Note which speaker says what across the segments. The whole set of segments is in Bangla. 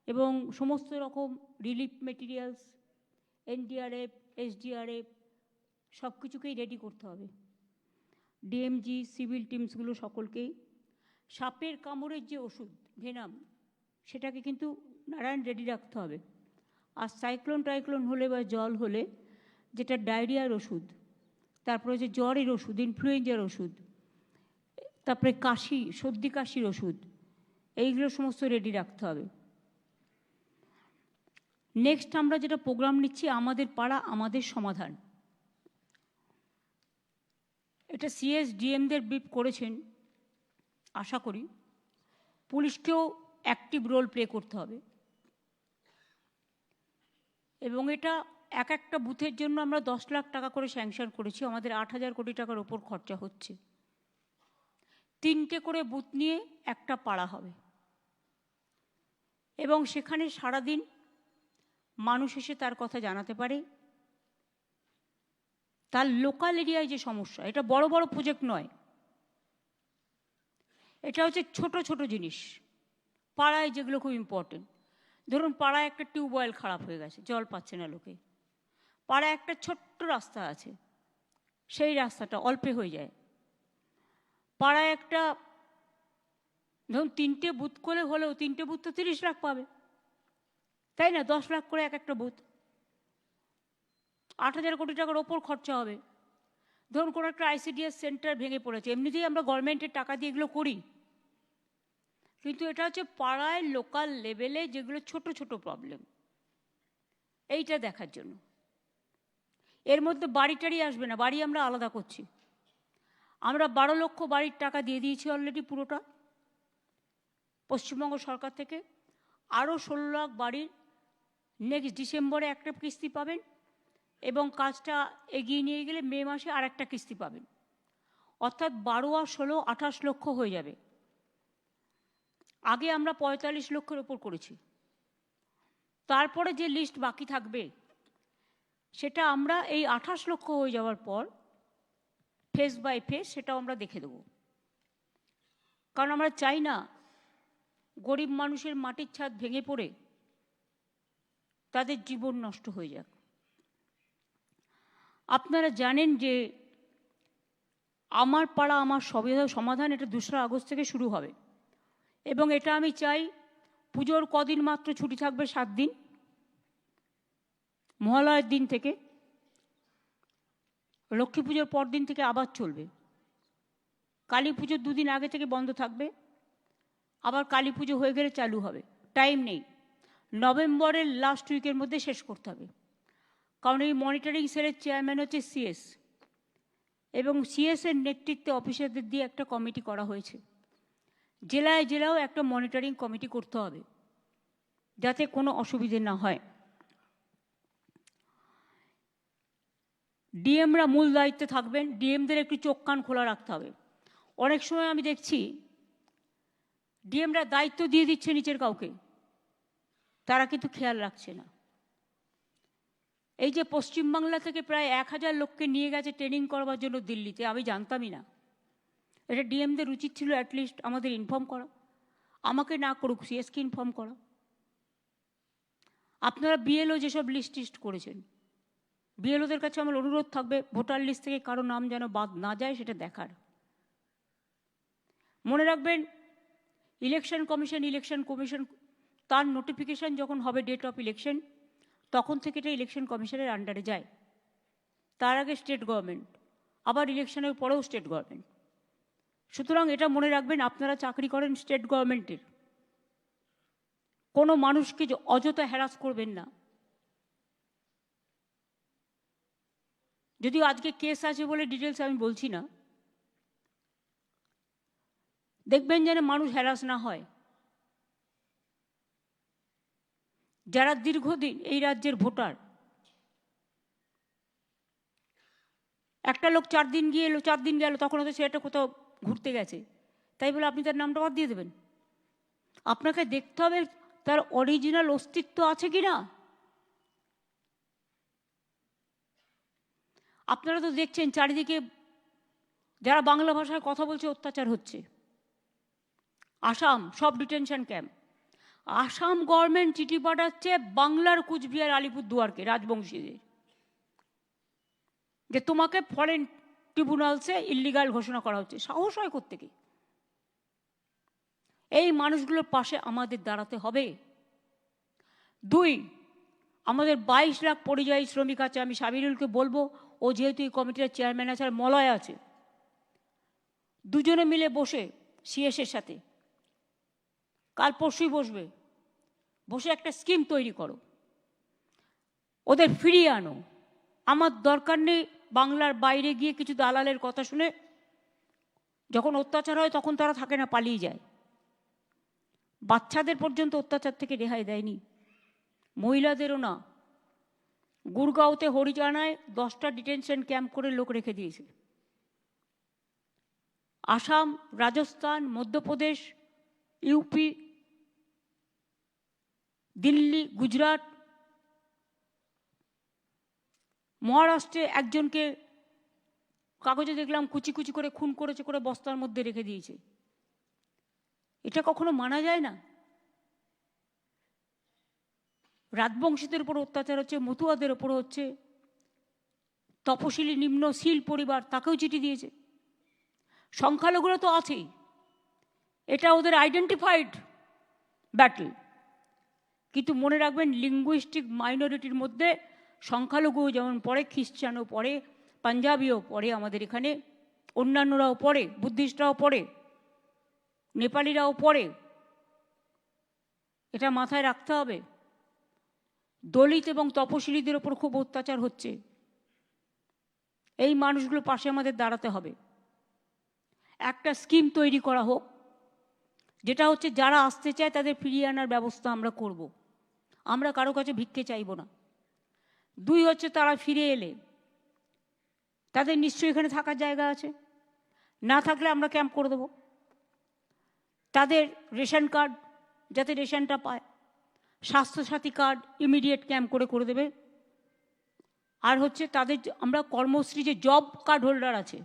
Speaker 1: এবং সমস্ত রকম রিলিফ মেটেরিয়ালস, এনডিআরএফ, এসডিআরএফ সব কিছুকেই রেডি করতে হবে। ডিএমজি, সিভিল টিমসগুলো সকলকেই। সাপের কামড়ের যে ওষুধ ভেনাম, সেটাকে কিন্তু নারায়ণ রেডি রাখতে হবে। আর সাইক্লোন টাইক্লোন হলে বা জল হলে যেটা ডায়রিয়ার ওষুধ, তারপরে যে জ্বরের ওষুধ, ইনফ্লুয়েঞ্জার ওষুধ, তারপরে কাশি, সর্দি কাশির ওষুধ, এইগুলো সমস্ত রেডি রাখতে হবে। নেক্সট আমরা যেটা প্রোগ্রাম নিচ্ছি, আমাদের পাড়া আমাদের সমাধান। এটা সিএস ডিএমদের ব্রিফ করেছেন, আশা করি। পুলিশকেও অ্যাক্টিভ রোল প্লে করতে হবে এবং এটা এক একটা বুথের জন্য আমরা 10 লাখ টাকা করে স্যাংশন করেছি। আমাদের 8,000 কোটি টাকার ওপর খরচা হচ্ছে। 3টে করে বুথ নিয়ে একটা পাড়া হবে এবং সেখানে সারাদিন মানুষ এসে তার কথা জানাতে পারে। তার লোকাল এরিয়ায় যে সমস্যা, এটা বড় বড় প্রজেক্ট নয়, এটা হচ্ছে ছোট ছোট জিনিস পাড়ায় যেগুলো খুব ইম্পর্টেন্ট। ধরুন পাড়ায় একটা টিউবওয়েল খারাপ হয়ে গেছে, জল পাচ্ছে না লোকে। পাড়ায় একটা ছোট্ট রাস্তা আছে, সেই রাস্তাটা অল্পে হয়ে যায়। পাড়ায় একটা ধরুন 3টে বুথ করে হলেও 3টে বুথ তো 30 লাখ পাবে, তাই না? 10 লাখ করে এক একটা বুথ, 8,000 কোটি টাকার ওপর খরচা হবে। ধরুন কোনো একটা আইসিডিএস সেন্টার ভেঙে পড়েছে, এমনিতেই আমরা গভর্নমেন্টের টাকা দিয়ে এগুলো করি, কিন্তু এটা হচ্ছে পাড়ায় লোকাল লেভেলে যেগুলো ছোট ছোট প্রবলেম, এইটা দেখার জন্য। এর মধ্যে বাড়ি টাড়ি আসবে না, বাড়ি আমরা আলাদা করছি। আমরা 12 লক্ষ বাড়ির টাকা দিয়ে দিয়েছি অলরেডি পুরোটা পশ্চিমবঙ্গ সরকার থেকে। আরও 16 লাখ বাড়ির নেক্সট ডিসেম্বরে একটা কিস্তি পাবেন এবং কাজটা এগিয়ে নিয়ে গেলে মে মাসে আর একটা কিস্তি পাবেন। অর্থাৎ 12 আর 16 28 লক্ষ হয়ে যাবে। আগে আমরা 45 লক্ষের ওপর করেছি। তারপরে যে লিস্ট বাকি থাকবে সেটা আমরা এই 28 লক্ষ হয়ে যাওয়ার পর ফেজ বাই ফেজ সেটাও আমরা দেখে দেব। কারণ আমরা চাই না গরিব মানুষের মাটির ছাদ ভেঙে পড়ে তাদের জীবন নষ্ট হয়ে যাক। আপনারা জানেন যে আমার পাড়া আমার সমাধান, এটা 2রা আগস্ট থেকে শুরু হবে এবং এটা আমি চাই পুজোর কদিন মাত্র ছুটি থাকবে, 7 দিন, মহালয়ের দিন থেকে। লক্ষ্মী পুজোর পর দিন থেকে আবার চলবে। কালী পুজোর 2 দিন আগে থেকে বন্ধ থাকবে, আবার কালী পুজো হয়ে গেলে চালু হবে। টাইম নেই, নভেম্বরের লাস্ট উইকের মধ্যে শেষ করতে হবে। কারণ এই মনিটরিং সেলের চেয়ারম্যান হচ্ছে সিএস এবং সিএসের নেতৃত্বে অফিসারদের দিয়ে একটা কমিটি করা হয়েছে। জেলায় জেলাও একটা মনিটরিং কমিটি করতে হবে যাতে কোনো অসুবিধে না হয়। ডিএমরা মূল দায়িত্বে থাকবেন, ডিএমদের একটু চোখ কান খোলা রাখতে হবে। অনেক সময় আমি দেখছি ডিএমরা দায়িত্ব দিয়ে দিচ্ছে নিচের কাউকে, তারা কিন্তু খেয়াল রাখছে না। এই যে পশ্চিমবাংলা থেকে প্রায় 1000 লোককে নিয়ে গেছে ট্রেনিং করবার জন্য দিল্লিতে, আমি জানতামই না। এটা ডিএমদের উচিত ছিল অ্যাটলিস্ট আমাদের ইনফর্ম করা, আমাকে না করুক সিএসকে ইনফর্ম করা। আপনারা বিএলও যেসব লিস্ট করেছেন, বিএলওদের কাছে আমার অনুরোধ থাকবে ভোটার লিস্ট থেকে কারো নাম যেন বাদ না যায় সেটা দেখার। মনে রাখবেন ইলেকশন কমিশন তার নোটিফিকেশন যখন হবে ডেট অফ ইলেকশন, তখন থেকে এটা ইলেকশন কমিশনের আন্ডারে যায়। তার আগে স্টেট গভর্নমেন্ট, আবার ইলেকশনের পরেও স্টেট গভর্নমেন্ট। সুতরাং এটা মনে রাখবেন, আপনারা চাকরি করেন স্টেট গভর্নমেন্টের, কোনো মানুষকে অযথা হ্যারাস করবেন না। যদিও আজকে কেস আছে বলে ডিটেলস আমি বলছি না, দেখবেন যেন মানুষ হ্যারাস না হয়। যারা দীর্ঘদিন এই রাজ্যের ভোটার, একটা লোক 4 দিন গিয়ে এলো, 4 দিন গেল, তখন হয়তো সেটা কোথাও ঘুরতে গেছে, তাই বলে আপনি তার নামটা বাদ দিয়ে দেবেন? আপনাকে দেখতে হবে তার অরিজিনাল অস্তিত্ব আছে কি না। আপনারা তো দেখছেন চারিদিকে যারা বাংলা ভাষায় কথা বলছে অত্যাচার হচ্ছে। আসাম সব ডিটেনশন ক্যাম্প, আসাম গভর্নমেন্ট চিঠি পাঠাচ্ছে বাংলার কুচবিহার আলিপুরদুয়ারকে রাজবংশীদের, যে তোমাকে ফরেন ট্রিব্যুনালসে ইল্লিগাল ঘোষণা করা হচ্ছে। সাহস হয় কোত্থেকে? এই মানুষগুলোর পাশে আমাদের দাঁড়াতে হবে। 2, আমাদের 22 লাখ পরিযায়ী শ্রমিক আছে। আমি সাবিরুলকে বলবো, ও যেহেতু এই কমিটির চেয়ারম্যান আছে, আর মলয় আছে, দুজনে মিলে বসে সিএসের সাথে কাল পরশুই বসবে, বসে একটা স্কিম তৈরি করো, ওদের ফিরিয়ে আনো। আমার দরকার নেই বাংলার বাইরে গিয়ে কিছু দালালের কথা শুনে যখন অত্যাচার হয় তখন তারা থাকে না, পালিয়ে যায়। বাচ্চাদের পর্যন্ত অত্যাচার থেকে রেহাই দেয়নি, মহিলাদেরও না। গুরগাঁওতে হরিয়ানায় 10টা ডিটেনশন ক্যাম্প করে লোক রেখে দিয়েছে। আসাম, রাজস্থান, মধ্যপ্রদেশ, ইউপি, দিল্লি, গুজরাট, মহারাষ্ট্রে একজনকে কাগজে দেখলাম কুচি কুচি করে খুন করেছে, করে বস্তার মধ্যে রেখে দিয়েছে। এটা কখনো মানা যায় না। রাজবংশীদের উপর অত্যাচার হচ্ছে, মতুয়াদের উপর হচ্ছে, তপশিলি নিম্ন শীল পরিবার তাকেও চিঠি দিয়েছে। সংখ্যালঘুরা তো আছেই, এটা ওদের আইডেন্টিফাইড ব্যাটল। কিন্তু মনে রাখবেন, লিঙ্গুইস্টিক মাইনরিটির মধ্যে সংখ্যালঘু যেমন পড়ে, খ্রিস্টানও পড়ে, পাঞ্জাবিও পড়ে, আমাদের এখানে অন্যান্যরাও পড়ে, বুদ্ধিস্টরাও পড়ে, নেপালিরাও পড়ে। এটা মাথায় রাখতে হবে। দলিত এবং তপশিলীদের ওপর খুব অত্যাচার হচ্ছে। এই মানুষগুলোর পাশে আমাদের দাঁড়াতে হবে। একটা স্কিম তৈরি করা হোক, যেটা হচ্ছে যারা আসতে চায় তাদের ফিরিয়ে আনার ব্যবস্থা আমরা করব। আমরা কারো কাছে ভিক্ষে চাইব না। 2 হচ্ছে, তারা ফিরে এলে তাদের নিশ্চয়ই এখানে থাকার জায়গা আছে, না থাকলে আমরা ক্যাম্প করে দেবো। তাদের রেশন কার্ড যাতে রেশনটা পায়, স্বাস্থ্যসাথী কার্ড ইমিডিয়েট ক্যাম্প করে দেবে। আর হচ্ছে তাদের আমরা কর্মশ্রী যে জব কার্ড হোল্ডার আছে,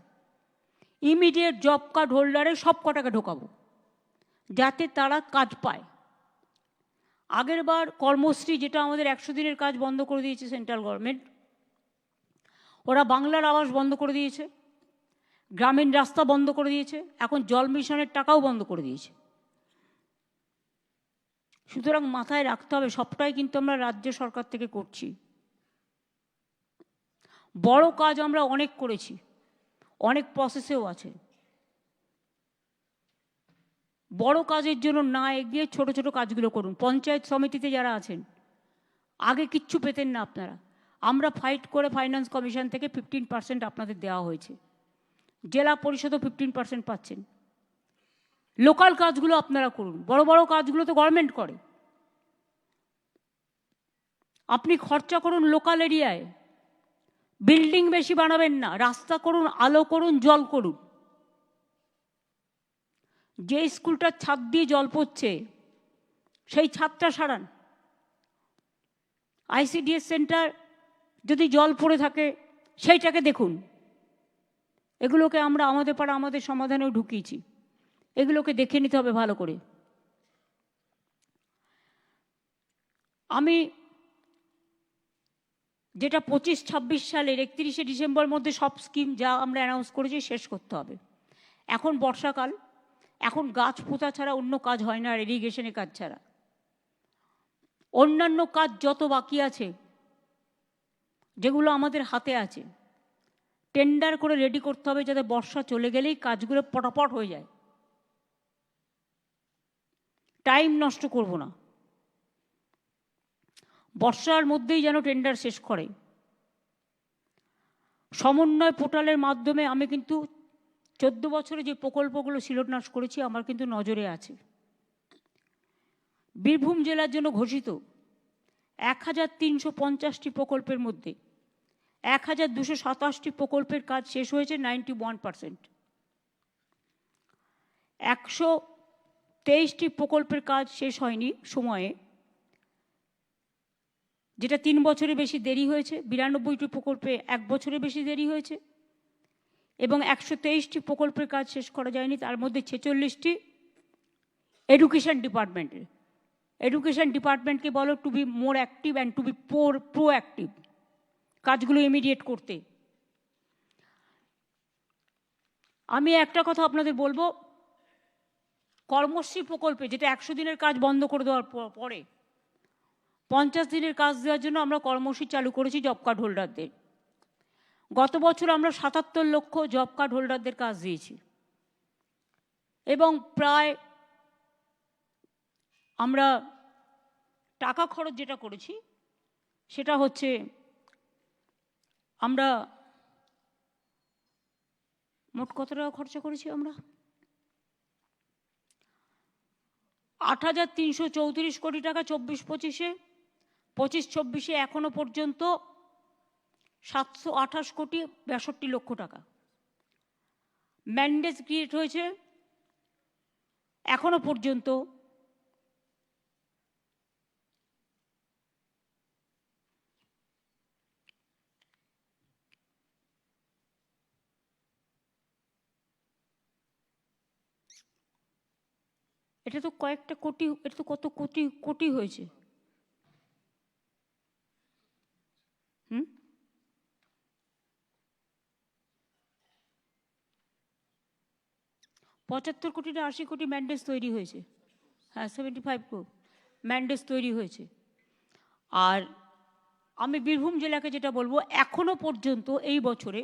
Speaker 1: ইমিডিয়েট জব কার্ড হোল্ডারে সব কটাকে ঢোকাবো যাতে তারা কাজ পায়। আগের বার কর্মশ্রী, যেটা আমাদের 100 দিনের কাজ বন্ধ করে দিয়েছে সেন্ট্রাল গভর্নমেন্ট, ওরা বাংলার আবাস বন্ধ করে দিয়েছে, গ্রামীণ রাস্তা বন্ধ করে দিয়েছে, এখন জল মিশনের টাকাও বন্ধ করে দিয়েছে। সুতরাং মাথায় রাখতে হবে, সবটাই কিন্তু আমরা রাজ্য সরকার থেকে করছি। বড় কাজ আমরা অনেক করেছি, অনেক প্রসেসেও আছে। বড় কাজের জন্য না এগিয়ে ছোট ছোট কাজগুলো করুন। পঞ্চায়েত সমিতিতে যারা আছেন, আগে কিচ্ছু পেতেন না আপনারা, আমরা ফাইট করে ফাইন্যান্স কমিশন থেকে 15% আপনাদের দেওয়া হয়েছে। জেলা পরিষদও 15% পাচ্ছেন। লোকাল কাজগুলো আপনারা করুন, বড় বড় কাজগুলো তো গভর্নমেন্ট করে। আপনি খরচা করুন লোকাল এরিয়ায়, বিল্ডিং বেশি বানাবেন না, রাস্তা করুন, আলো করুন, জল করুন। যে স্কুলটার ছাদ দিয়ে জল পড়ছে সেই ছাদটা সারান। ICDS সেন্টার যদি জল পড়ে থাকে সেইটাকে দেখুন। এগুলোকে আমরা আমাদের পাড়া আমাদের সমাধানেও ঢুকিয়েছি, এগুলোকে দেখে নিতে হবে ভালো করে। আমি যেটা 25-26 সালের 31শে ডিসেম্বর মধ্যে সব স্কিম যা আমরা অ্যানাউন্স করেছি শেষ করতে হবে। এখন বর্ষাকাল, এখন গাছ পোঁতা ছাড়া অন্য কাজ হয় না, আর ইরিগেশনের কাজ ছাড়া। অন্যান্য কাজ যত বাকি আছে, যেগুলো আমাদের হাতে আছে, টেন্ডার করে রেডি করতে হবে, যাতে বর্ষা চলে গেলেই কাজগুলো পটাপট হয়ে যায়। টাইম নষ্ট করব না, বর্ষার মধ্যেই যেন টেন্ডার শেষ করে। সমন্বয় পোর্টালের মাধ্যমে আমি কিন্তু 14 বছরে যে প্রকল্পগুলো শিলান্যাস করেছি আমার কিন্তু নজরে আছে। বীরভূম জেলার জন্য ঘোষিত 1350টি প্রকল্পের মধ্যে 1227টি প্রকল্পের কাজ শেষ হয়েছে 91%। 123টি প্রকল্পের কাজ শেষ হয়নি সময়ে, যেটা 3 বছরের বেশি দেরি হয়েছে। 92টি প্রকল্পে 1 বছরের বেশি দেরি হয়েছে, এবং 123টি প্রকল্পের কাজ শেষ করা যায়নি। তার মধ্যে 46টি এডুকেশন ডিপার্টমেন্টের, এডুকেশন ডিপার্টমেন্টকে বলো to be more active and to be proactive, কাজগুলো ইমিডিয়েট করতে। আমি একটা কথা আপনাদের বলবো, কর্মশ্রী প্রকল্পে, যেটা 100 দিনের কাজ বন্ধ করে দেওয়ার পরে 50 দিনের কাজ দেওয়ার জন্য আমরা কর্মশ্রী চালু করেছি জব কার্ড হোল্ডারদের। গত বছর আমরা 77 লক্ষ জব কার্ড হোল্ডারদের কাজ দিয়েছি এবং প্রায় আমরা টাকা খরচ যেটা করেছি সেটা হচ্ছে আমরা মোট কত টাকা খরচা করেছি, আমরা 8,334 কোটি টাকা 24-25-এ, 25-26-এ এখনো পর্যন্ত 728 কোটি 62 লক্ষ টাকা ম্যান্ডেট ক্রিয়েট হয়েছে এখনো পর্যন্ত। এটা তো কয়েকটা কোটি, এটা তো কত কোটি কোটি হয়েছে। 75 কোটি না 80 কোটি ম্যান্ডেজ তৈরি হয়েছে। হ্যাঁ, 75 কোটি ম্যান্ডেজ তৈরি হয়েছে। আর আমি বীরভূম জেলাকে যেটা বলবো, এখনো পর্যন্ত এই বছরে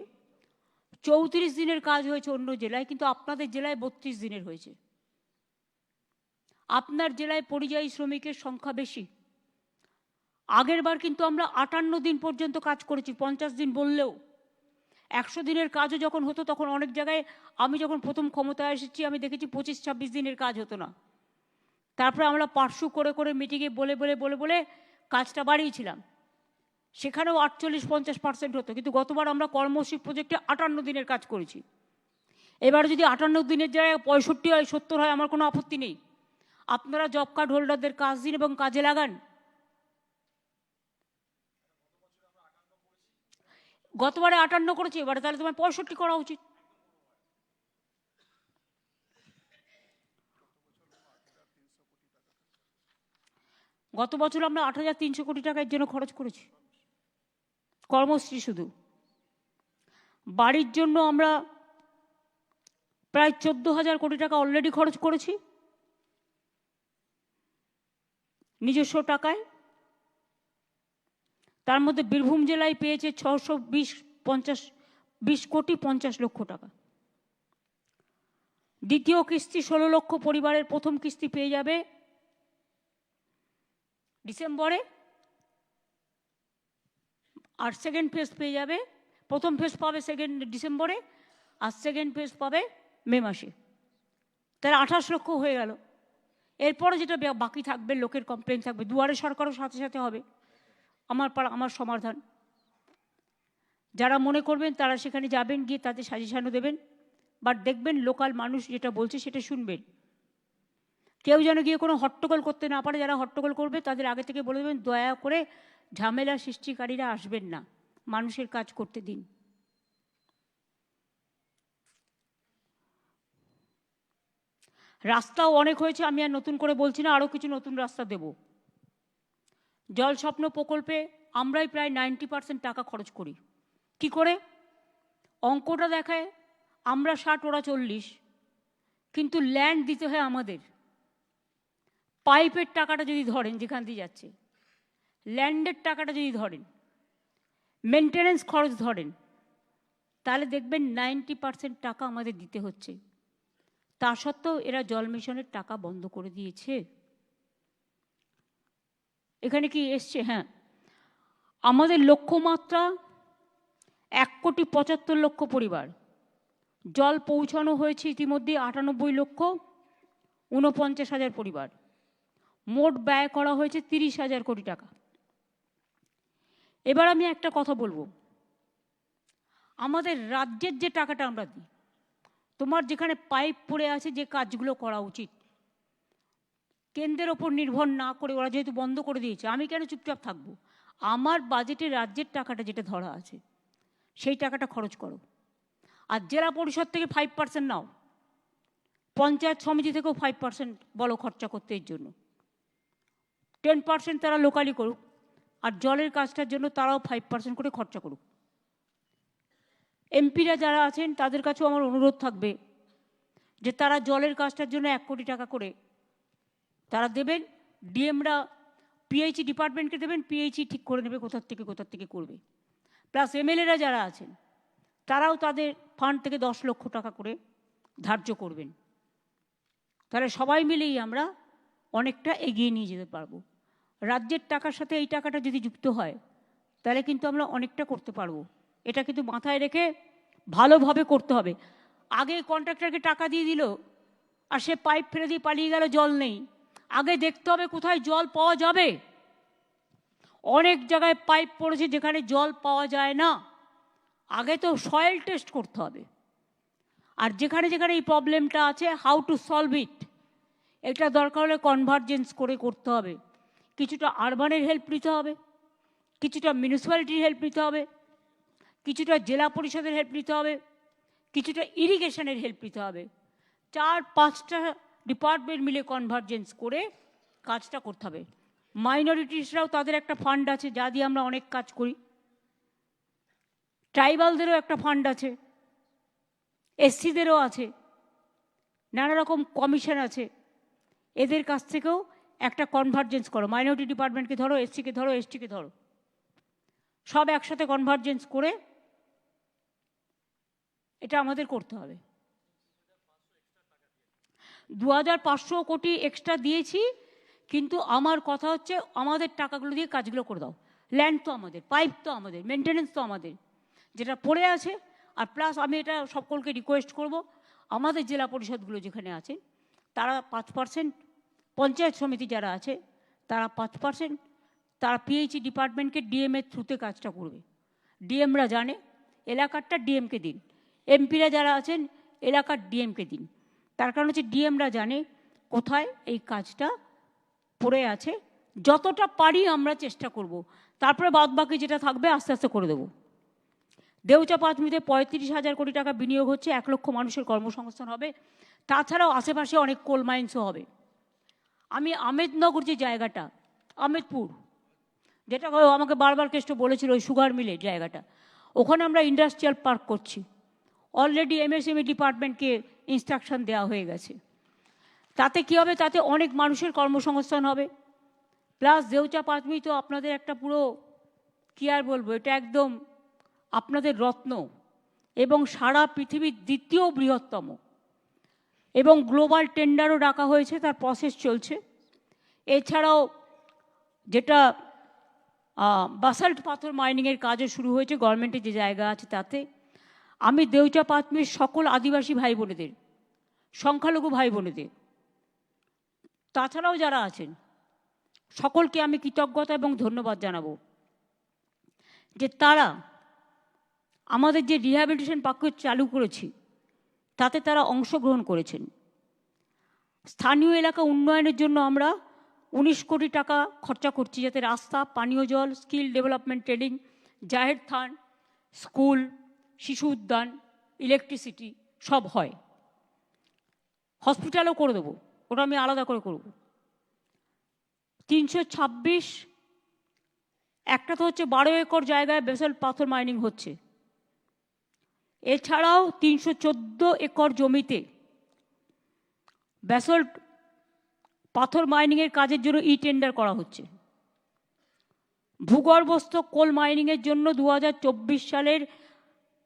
Speaker 1: 34 দিনের কাজ হয়েছে অন্য জেলায়, কিন্তু আপনাদের জেলায় 32 দিনের হয়েছে। আপনার জেলায় পরিযায়ী শ্রমিকের সংখ্যা বেশি। আগের বার কিন্তু আমরা 58 দিন পর্যন্ত কাজ করেছি, 50 দিন বললেও। 100 দিনের কাজও যখন হতো তখন অনেক জায়গায়, আমি যখন প্রথম ক্ষমতায় এসেছি আমি দেখেছি 25-26 দিনের কাজ হতো না। তারপরে আমরা পার্সু করে করে মিটিংয়ে বলে বলে বলে বলে কাজটা বাড়িয়েছিলাম, সেখানেও 48-50% হতো। কিন্তু গতবার আমরা কর্মশ্রী প্রজেক্টে 58 দিনের কাজ করেছি। এবার যদি 58 দিনের জায়গায় 65 হয়, 70 হয়, আমার কোনো আপত্তি নেই। আপনারা জব কার্ড হোল্ডারদের কাজ দিন এবং কাজে লাগান। গতবারে 58 করেছি, এবারে তাহলে তোমার 65 করা উচিত। গত বছর আমরা 8,300 কোটি টাকা এর জন্য খরচ করেছি, কর্মশ্রী শুধু। বাড়ির জন্য আমরা প্রায় 14,000 কোটি টাকা অলরেডি খরচ করেছি নিজস্ব টাকায়। তার মধ্যে বীরভূম জেলায় পেয়েছে 620 কোটি 50 লক্ষ টাকা। দ্বিতীয় কিস্তি 16 লক্ষ পরিবারের প্রথম কিস্তি পেয়ে যাবে ডিসেম্বরে, আর সেকেন্ড ফেজ পেয়ে যাবে, প্রথম ফেজ পাবে ডিসেম্বরে, আর সেকেন্ড ফেজ পাবে মে মাসে। তাহলে 28 লক্ষ হয়ে গেল। এরপরে যেটা বাকি থাকবে, লোকের কমপ্লেন থাকবে, দুয়ারে সরকারও সাথে সাথে হবে। আমার সমাধান, যারা মনে করবেন তারা সেখানে যাবেন, গিয়ে তাদের সাজেশনও দেবেন, বাট দেখবেন লোকাল মানুষ যেটা বলছে সেটা শুনবেন। কেউ যেন গিয়ে কোনো হট্টগোল করতে না পারে। যারা হট্টগোল করবে তাদের আগে থেকে বলে দেবেন, দয়া করে ঝামেলা সৃষ্টিকারীরা আসবেন না, মানুষের কাজ করতে দিন। রাস্তাও অনেক হয়েছে, আমি আর নতুন করে বলছি না, আরও কিছু নতুন রাস্তা দেব। জল স্বপ্ন প্রকল্পে আমরাই প্রায় 90% টাকা খরচ করি। কি করে? অঙ্কটা দেখায় আমরা 60, ওরা 40, কিন্তু ল্যান্ড দিতে হয় আমাদের। পাইপের টাকাটা যদি ধরেন, যেখান দিয়ে যাচ্ছে, ল্যান্ডের টাকাটা যদি ধরেন, মেনটেনেন্স খরচ ধরেন, তাহলে দেখবেন 90% টাকা আমাদের দিতে হচ্ছে। তা সত্ত্বেও এরা জল মিশনের টাকা বন্ধ করে দিয়েছে। এখানে কি এসছে? হ্যাঁ, আমাদের লক্ষ্যমাত্রা 1,75,00,000 পরিবার। জল পৌঁছানো হয়েছে ইতিমধ্যে 98,49,000 পরিবার। মোট ব্যয় করা হয়েছে 30,000 কোটি টাকা। এবার আমি একটা কথা বলবো, আমাদের রাজ্যের যে টাকাটা আমরা দিই, তোমার যেখানে পাইপ পড়ে আছে, যে কাজগুলো করা উচিত, কেন্দ্রের ওপর নির্ভর না করে, ওরা যেহেতু বন্ধ করে দিয়েছে, আমি কেন চুপচাপ থাকবো? আমার বাজেটে রাজ্যের টাকাটা যেটা ধরা আছে সেই টাকাটা খরচ করো। আর জেলা পরিষদ থেকে 5% নাও, পঞ্চায়েত সমিতি থেকেও 5% বলো খরচা করতে এর জন্য। 10% তারা লোকালি করুক, আর জলের কাজটার জন্য তারাও 5% করে খরচা করুক। এমপিরা যারা আছেন তাদের কাছেও আমার অনুরোধ থাকবে যে তারা জলের কাজটার জন্য 1 কোটি টাকা করে তারা দেবেন। ডিএমরা পিএইচই ডিপার্টমেন্টকে দেবেন, পিএইচই ঠিক করে নেবে কোথার থেকে করবে। প্লাস এমএলএরা যারা আছেন তারাও তাদের ফান্ড থেকে 10 লক্ষ টাকা করে ধার্য করবেন। তাহলে সবাই মিলেই আমরা অনেকটা এগিয়ে নিয়ে যেতে পারবো। রাজ্যের টাকার সাথে এই টাকাটা যদি যুক্ত হয় তাহলে কিন্তু আমরা অনেকটা করতে পারবো। এটা কিন্তু মাথায় রেখে ভালোভাবে করতে হবে। আগে কন্ট্রাক্টরকে টাকা দিয়ে দিল আর সে পাইপ ফেলে দিয়ে পালিয়ে গেল, জল নেই। আগে দেখতে হবে কোথায় জল পাওয়া যাবে। অনেক জায়গায় পাইপ পড়েছে যেখানে জল পাওয়া যায় না। আগে তো সয়েল টেস্ট করতে হবে। আর যেখানে যেখানে এই প্রবলেমটা আছে, হাউ টু সলভ ইট, এটা দরকার হলে কনভার্জেন্স করে করতে হবে। কিছুটা আরবানের হেল্প নিতে হবে, কিছুটা মিউনিসিপ্যালিটির হেল্প নিতে হবে, কিছুটা জেলা পরিষদের হেল্প নিতে হবে, কিছুটা ইরিগেশনের হেল্প নিতে হবে। 4-5টা ডিপার্টমেন্ট মিলে কনভার্জেন্স করে কাজটা করতে হবে। মাইনরিটিসরাও তাদের একটা ফান্ড আছে যা দিয়ে আমরা অনেক কাজ করি। ট্রাইবালদেরও একটা ফান্ড আছে, এসসিদেরও আছে, নানা রকম কমিশন আছে। এদের কাছ থেকেও একটা কনভার্জেন্স করো। মাইনরিটি ডিপার্টমেন্টকে ধরো, এসসিকে ধরো, এসটিকে ধরো, সব একসাথে কনভার্জেন্স করে এটা আমাদের করতে হবে। 2500 কোটি এক্সট্রা দিয়েছি, কিন্তু আমার কথা হচ্ছে আমাদের টাকাগুলো দিয়ে কাজগুলো করে দাও। ল্যান্ড তো আমাদের, পাইপ তো আমাদের, মেনটেনেন্স তো আমাদের, যেটা পড়ে আছে। আর প্লাস আমি এটা সকলকে রিকোয়েস্ট করব, আমাদের জেলা পরিষদগুলো যেখানে আছে তারা 5%, পঞ্চায়েত সমিতি যারা আছে তারা 5%, তারা পিএইচই ডিপার্টমেন্টকে ডিএমের থ্রুতে কাজটা করবে। ডিএমরা জানে, এলাকারটা ডিএমকে দিন। এমপিরা যারা আছেন এলাকার ডিএমকে দিন। তার কারণ হচ্ছে ডিএমরা জানে কোথায় এই কাজটা পড়ে আছে। যতটা পারি আমরা চেষ্টা করব, তারপরে বাদবাকি যেটা থাকবে আস্তে আস্তে করে দেবো। দেউচা পাঁচমিতে 35,000 কোটি টাকা বিনিয়োগ হচ্ছে, 1 লক্ষ মানুষের কর্মসংস্থান হবে। তাছাড়াও আশেপাশে অনেক কোল মাইন্সও হবে। আমি আমেদনগর যে জায়গাটা, আমেদপুর, যেটা আমাকে বারবার কেষ্ট বলেছিল ওই সুগার মিলের জায়গাটা, ওখানে আমরা ইন্ডাস্ট্রিয়াল পার্ক করছি। অলরেডি এমএসএমই ডিপার্টমেন্টকে ইনস্ট্রাকশন দেওয়া হয়ে গেছে। তাতে কী হবে, তাতে অনেক মানুষের কর্মসংস্থান হবে। প্লাস দেউচা পাঁচমি তো আপনাদের একটা পুরো কী আর বলবো, এটা একদম আপনাদের রত্ন এবং সারা পৃথিবীর 2য় বৃহত্তম, এবং গ্লোবাল টেন্ডারও ডাকা হয়েছে, তার প্রসেস চলছে। এছাড়াও যেটা বাসাল্ট পাথর মাইনিংয়ের কাজও শুরু হয়েছে গভর্নমেন্টের যে জায়গা আছে তাতে। আমি দেউচা পাঁচমির সকল আদিবাসী ভাই বোনেদের, সংখ্যালঘু ভাই বোনেদের, তাছাড়াও যারা আছেন সকলকে আমি কৃতজ্ঞতা এবং ধন্যবাদ জানাবো যে তারা আমাদের যে রিহ্যাবিলিটেশন প্যাকেজ চালু করেছি তাতে তারা অংশগ্রহণ করেছেন। স্থানীয় এলাকা উন্নয়নের জন্য আমরা 19 কোটি টাকা খরচা করছি, যাতে রাস্তা, পানীয় জল, স্কিল ডেভেলপমেন্ট ট্রেনিং, জাহের থান, স্কুল, শিশু উদ্যান, ইলেকট্রিসিটি সব হয়। হসপিটালও করে দেবো, ওটা আমি আলাদা করে করব। 326, একটা তো হচ্ছে 12 একর জায়গায় বেসাল্ট পাথর মাইনিং হচ্ছে। এছাড়াও 314 একর জমিতে ব্যাসল্ট পাথর মাইনিংয়ের কাজের জন্য টেন্ডার করা হচ্ছে। ভূগর্ভস্থ কোল মাইনিংয়ের জন্য 2024 সালের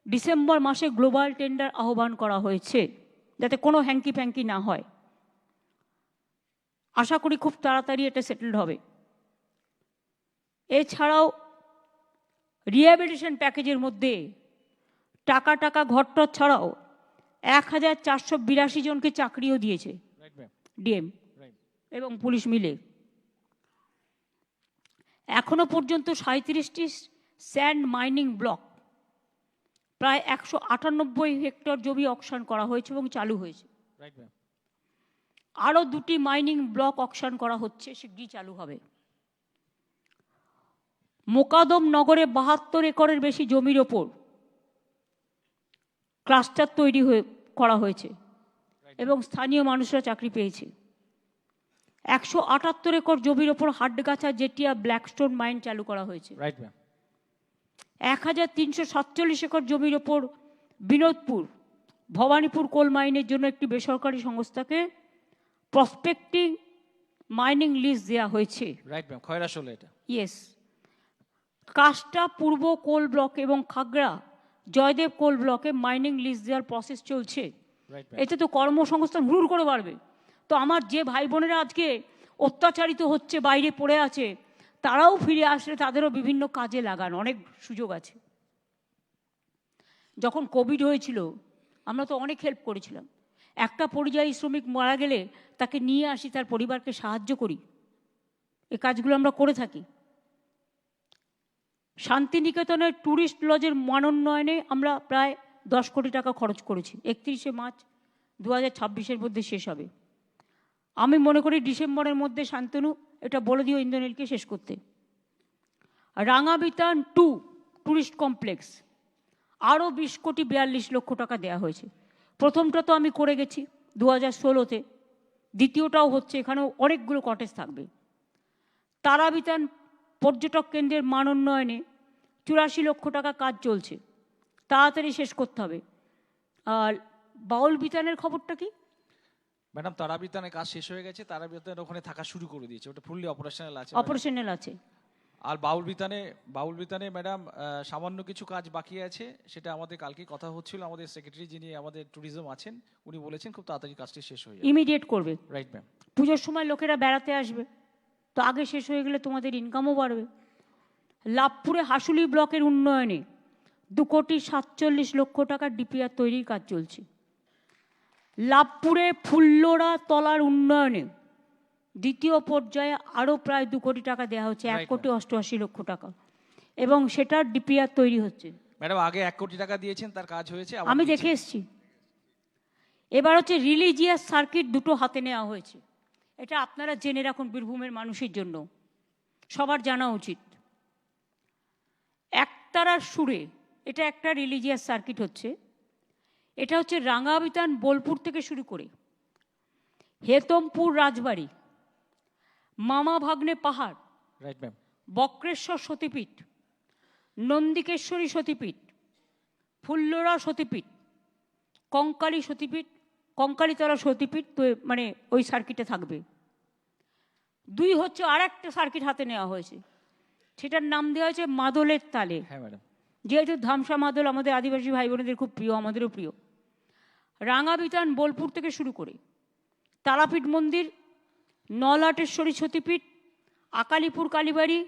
Speaker 1: ডিসেম্বর মাসে গ্লোবাল টেন্ডার আহ্বান করা হয়েছে, যাতে কোনো হ্যাঙ্কি ফ্যাঙ্কি না হয়। আশা করি খুব তাড়াতাড়ি এটা সেটেলড হবে। এছাড়াও রিহ্যাবিলিটেশন প্যাকেজের মধ্যে টাকা ঘরটর ছাড়াও 1482 জনকে চাকরিও দিয়েছে ডিএম এবং পুলিশ মিলে। এখনো পর্যন্ত 37টি স্যান্ড মাইনিং ব্লক, প্রায় 198 হেক্টর জমি অকশন করা হয়েছে এবং চালু হয়েছে। আরও 2টি মাইনিং ব্লক অকশন করা হচ্ছে, শীঘ্রই চালু হবে। মোকাদম নগরে 72 একরের বেশি জমির ওপর ক্লাস্টার তৈরি করা হয়েছে এবং স্থানীয় মানুষরা চাকরি পেয়েছে। 178 একর জমির ওপর হাটগাছা জেটিয়া ব্ল্যাকস্টোন মাইন চালু করা হয়েছে।
Speaker 2: Right ma'am.
Speaker 1: 1347 একর জমির ওপর বিনোদপুর ভবানীপুর কোল মাইনের জন্য একটি বেসরকারি সংস্থাকে প্রসপেক্টিং মাইনিং লিস্ট দেওয়া হয়েছে।
Speaker 2: রাইট ম্যাম, খয়রাশোলে এটা।
Speaker 1: ইয়েস। কাষ্টা পূর্ব কোল ব্লক এবং খাগড়া জয়দেব কোল ব্লকে মাইনিং লিস্ট দেওয়ার প্রসেস চলছে। এতে তো কর্মসংস্থান হুড় করে বাড়বে। তো আমার যে ভাই বোনেরা আজকে অত্যাচারিত হচ্ছে, বাইরে পড়ে আছে, তারাও ফিরে আসলে তাদেরও বিভিন্ন কাজে লাগান, অনেক সুযোগ আছে। যখন কোভিড হয়েছিল আমরা তো অনেক হেল্প করেছিলাম। একটা পরিযায়ী শ্রমিক মারা গেলে তাকে নিয়ে আসি, তার পরিবারকে সাহায্য করি, এই কাজগুলো আমরা করে থাকি। শান্তিনিকেতনের ট্যুরিস্ট লজের মানোন্নয়নে আমরা প্রায় 10 কোটি টাকা খরচ করেছি। 31শে মার্চ 2026-এর মধ্যে শেষ হবে। আমি মনে করি ডিসেম্বরের মধ্যে শান্তনু এটা বলে দিও ইন্দ্রনীলকে শেষ করতে। রাঙাবিতান 2 ট্যুরিস্ট কমপ্লেক্স আরও 20 কোটি 42 লক্ষ টাকা দেওয়া হয়েছে। প্রথমটা তো আমি করে গেছি 2016-তে, দ্বিতীয়টাও হচ্ছে, এখানেও অনেকগুলো কটেজ থাকবে। তারাবিতান পর্যটক কেন্দ্রের মান উন্নয়নে 84 লক্ষ টাকা কাজ চলছে, তাড়াতাড়ি শেষ করতে হবে। আর বাউল বিতানের খবরটা কি?
Speaker 2: ম্যাডাম, তারাবিতানের কাজ শেষ হয়ে গেছে, তারাবিতান ওখানে থাকা শুরু করে দিয়েছে, ওটা ফুললি অপারেশনাল আছে।
Speaker 1: অপারেশনাল আছে।
Speaker 2: আর বাউল বিতানে ম্যাডাম সামান্য কিছু কাজ বাকি আছে, সেটা আমাদের কালকে কথা হচ্ছিল। আমাদের সেক্রেটারি যিনি আমাদের ট্যুরিজম আছেন উনি বলেছেন খুব তাড়াতাড়ি কাজটি শেষ হয়ে যাবে,
Speaker 1: ইমিডিয়েট করবে।
Speaker 2: Right ma'am.
Speaker 1: পুজোর সময় লোকেরা বেড়াতে আসবে, তো আগে শেষ হয়ে গেলে তোমাদের ইনকামও বাড়বে। লাভপুরে হাসুলি ব্লকের উন্নয়নে 2 কোটি 47 লক্ষ টাকার ডিপিআর তৈরির কাজ চলছে। লাভপুরে ফুল্লোড়া তলার উন্নয়নে দ্বিতীয় পর্যায়ে আরও প্রায় 2 কোটি টাকা দেওয়া হচ্ছে, 1 কোটি 88 লক্ষ টাকা, এবং সেটার ডিপিআর তৈরি হচ্ছে।
Speaker 2: ম্যাডাম আগে 1 কোটি টাকা দিয়েছেন, তার কাজ হয়েছে,
Speaker 1: আমি দেখে এসেছি। এবার হচ্ছে রিলিজিয়াস সার্কিট 2টো হাতে নেওয়া হয়েছে। এটা আপনারা জেনে রাখুন, বীরভূমের মানুষের জন্য সবার জানা উচিত। একতারার সুরে এটা একটা রিলিজিয়াস সার্কিট হচ্ছে। এটা হচ্ছে রাঙাবিতান বোলপুর থেকে শুরু করে হেতমপুর রাজবাড়ি, মামা ভাগ্নে পাহাড়,
Speaker 2: রাইট ম্যাম,
Speaker 1: বক্রেশ্বর সতীপীঠ, নন্দিকেশ্বরী সতীপীঠ, ফুল্লোরা সতীপীঠ, কঙ্কালী সতীপীঠ, কঙ্কালীতলা সতীপীঠ, তো মানে ওই সার্কিটে থাকবে। 2 হচ্ছে আর একটা সার্কিট হাতে নেওয়া হয়েছে, সেটার নাম দেওয়া হয়েছে মাদলের তালে।
Speaker 2: হ্যাঁ ম্যাডাম।
Speaker 1: যেহেতু ধামসা মাদল আমাদের আদিবাসী ভাই বোনেদের খুব প্রিয়, আমাদেরও প্রিয়। রাঙাবিতান বোলপুর থেকে শুরু করে তারাপীঠ মন্দির, নলাটেশ্বরী সতীপীঠ, আকালিপুর কালীবাড়ি,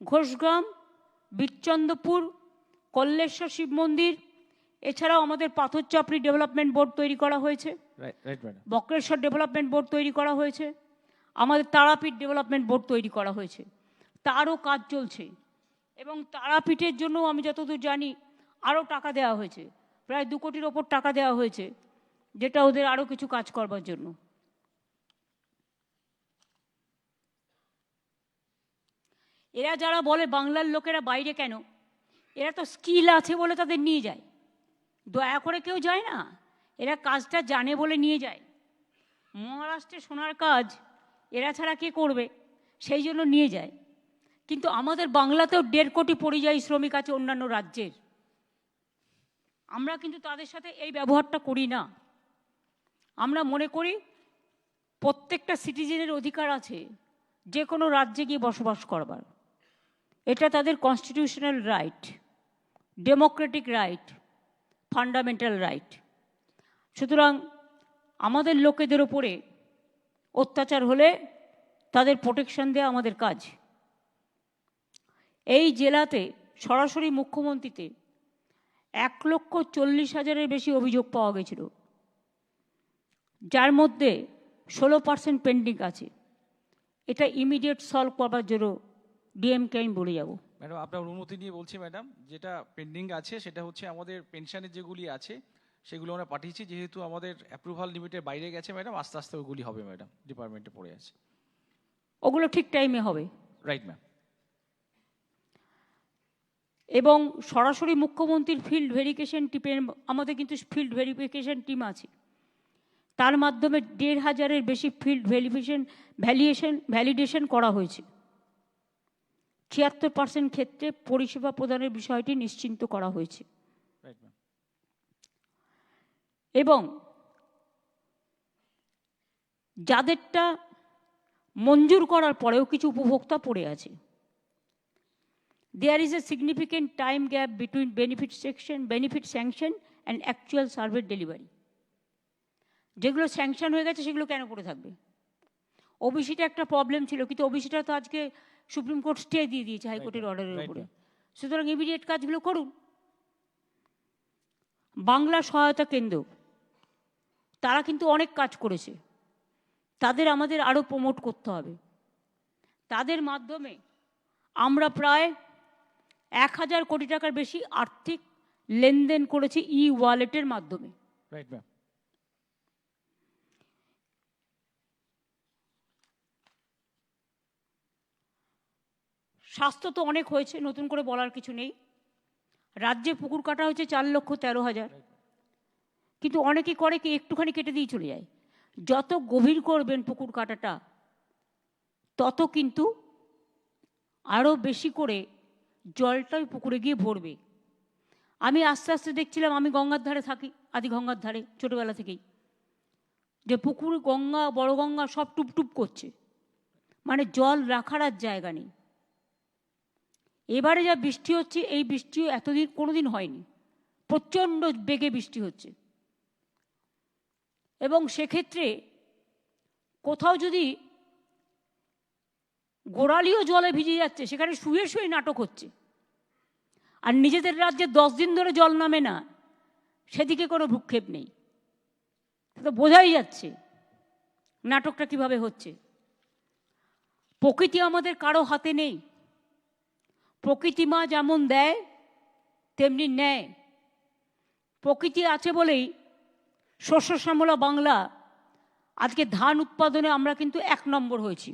Speaker 1: ঘোষগ্রাম, বিচ্চন্দ্রপুর, কল্লেশ্বর শিব মন্দির, এছাড়াও আমাদের পাথরচাপড়ি ডেভেলপমেন্ট বোর্ড তৈরি করা হয়েছে, বক্রেশ্বর ডেভেলপমেন্ট বোর্ড তৈরি করা হয়েছে, আমাদের তারাপীঠ ডেভেলপমেন্ট বোর্ড তৈরি করা হয়েছে, তারও কাজ চলছে। এবং তারাপীঠের জন্য আমি যতদূর জানি আরও টাকা দেওয়া হয়েছে, প্রায় 2 কোটির ওপর টাকা দেওয়া হয়েছে, যেটা ওদের আরও কিছু কাজ করবার জন্য। এরা যারা বলে বাংলার লোকেরা বাইরে কেন, এরা তো স্কিল আছে বলে তাদের নিয়ে যায়, দয়া করে কেউ যায় না, এরা কাজটা জানে বলে নিয়ে যায়। মহারাষ্ট্রে সোনার কাজ এরা ছাড়া কে করবে, সেই জন্য নিয়ে যায়। কিন্তু আমাদের বাংলাতেও 1.5 কোটি পরিযায়ী শ্রমিক আছে অন্যান্য রাজ্যের, আমরা কিন্তু তাদের সাথে এই ব্যবহারটা করি না। আমরা মনে করি প্রত্যেকটা সিটিজেনের অধিকার আছে যে কোনো রাজ্যে গিয়ে বসবাস করবার, এটা তাদের constitutional right, Democratic right, fundamental right. সুতরাং আমাদের লোকেদের ওপরে অত্যাচার হলে তাদের প্রোটেকশন দেওয়া আমাদের কাজ। এই জেলাতে সরাসরি মুখ্যমন্ত্রীতে 1,40,000-এর বেশি অভিযোগ পাওয়া গেছিল, যার মধ্যে 16% পেন্ডিং আছে। এটা ইমিডিয়েট সলভ করবার জন্য ডিএমকে আমি বলে যাব।
Speaker 2: ম্যাডাম আপনার অনুমতি নিয়ে বলছি ম্যাডাম, যেটা পেন্ডিং আছে সেটা হচ্ছে আমাদের পেনশনের যেগুলি আছে সেগুলো আমরা পাঠিয়েছি, যেহেতু আমাদের অ্যাপ্রুভাল লিমিটের বাইরে গেছে ম্যাডাম, আস্তে আস্তে ওগুলি হবে ম্যাডাম, ডিপার্টমেন্টে পড়ে আছে,
Speaker 1: ওগুলো ঠিক টাইমে হবে।
Speaker 2: Right ma'am.
Speaker 1: এবং সরাসরি মুখ্যমন্ত্রীর ফিল্ড ভেরিফিকেশন টিমের, আমাদের কিন্তু ফিল্ড ভেরিফিকেশন টিম আছে, তার মাধ্যমে ১,৫০০-এর বেশি ফিল্ড ভ্যালিডেশন করা হয়েছে। ৭৬% ক্ষেত্রে পরিষেবা প্রদানের বিষয়টি নিশ্চিন্ত করা হয়েছে। এবং যাদেরটা মঞ্জুর করার পরেও কিছু উপভোক্তা পড়ে আছে। There is a significant time gap between benefit sanction and actual survey delivery. যেগুলো স্যাংশন হয়ে গেছে সেগুলো কেন পড়ে থাকবে? ওবিসিটা একটা প্রবলেম ছিল, কিন্তু ওবিসিটা তো আজকে সুপ্রিম কোর্ট স্টে দিয়ে দিয়েছে হাইকোর্টের অর্ডারের উপরে। সুতরাং ইমিডিয়েট কাজগুলো করুন। বাংলা সহায়তা কেন্দ্র তারা কিন্তু অনেক কাজ করেছে, তাদের আমাদের আরও প্রমোট করতে হবে। তাদের মাধ্যমে আমরা প্রায় ১,০০০ কোটি টাকার বেশি আর্থিক লেনদেন করেছি ওয়ালেটের মাধ্যমে। স্বাস্থ্য তো অনেক হয়েছে, নতুন করে বলার কিছু নেই। রাজ্যে পুকুর কাটা হয়েছে ৪,১৩,০০০, কিন্তু অনেকে করে কি একটুখানি কেটে দিয়ে চলে যায়। যত গভীর করবেন পুকুর কাটাটা তত কিন্তু আরও বেশি করে জলটাই পুকুরে গিয়ে ভরবে। আমি আস্তে আস্তে দেখছিলাম, আমি গঙ্গার ধারে থাকি, আদি গঙ্গার ধারে ছোটোবেলা থেকেই, যে পুকুর, গঙ্গা, বড় গঙ্গা সব টুপটুপ করছে, মানে জল রাখার আর জায়গা নেই। এবারে যা বৃষ্টি হচ্ছে, এই বৃষ্টিও এতদিন কোনোদিন হয়নি, প্রচণ্ড বেগে বৃষ্টি হচ্ছে। এবং সেক্ষেত্রে কোথাও যদি গোড়ালিও জলে ভিজে যাচ্ছে, সেখানে শুয়ে শুয়ে নাটক হচ্ছে। আর নিজেদের রাজ্যে 10 দিন ধরে জল নামে না, সেদিকে কোনো ভ্রুক্ষেপ নেই। তো বোঝাই যাচ্ছে নাটকটা কিভাবে হচ্ছে। প্রকৃতি আমাদের কারো হাতে নেই। প্রকৃতি মা যেমন দেয় তেমনি নেয়। প্রকৃতি আছে বলেই শস্য শ্যামলা বাংলা আজকে ধান উৎপাদনে আমরা কিন্তু 1 নম্বর হয়েছি।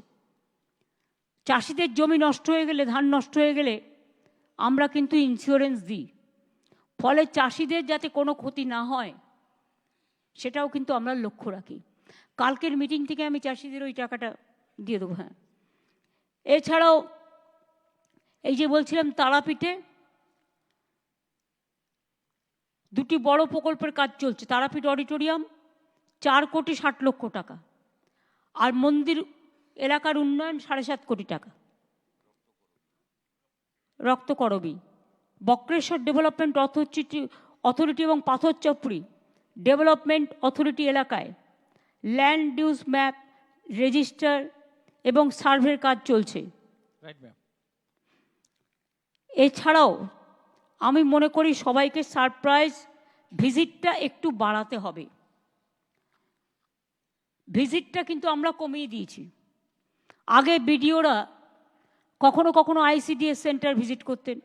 Speaker 1: চাষিদের জমি নষ্ট হয়ে গেলে, ধান নষ্ট হয়ে গেলে আমরা কিন্তু ইন্স্যুরেন্স দিই, ফলে চাষিদের যাতে কোনো ক্ষতি না হয় সেটাও কিন্তু আমরা লক্ষ্য রাখি। কালকের মিটিং থেকে আমি চাষিদের ওই টাকাটা দিয়ে দেবো। হ্যাঁ, এছাড়াও এই যে বলছিলাম, তারাপীঠে 2টি বড় প্রকল্পের কাজ চলছে। তারাপীঠ অডিটোরিয়াম 4,60,00,000 টাকা, আর মন্দির এলাকার উন্নয়ন 7.5 কোটি টাকা। রক্তকরবী, বক্রেশ্বর ডেভেলপমেন্ট অথরিটি এবং পাথরচাপড়ি ডেভেলপমেন্ট অথরিটি এলাকায় ল্যান্ড ইউজ ম্যাপ, রেজিস্টার এবং সার্ভের কাজ চলছে। এছাড়াও আমি মনে করি সবাইকে সারপ্রাইজ ভিজিটটা একটু বাড়াতে হবে। ভিজিটটা কিন্তু আমরা কমিয়ে দিয়েছি। আগে বিডিওরা কখনো কখনো ICDS সেন্টার ভিজিট করতেন,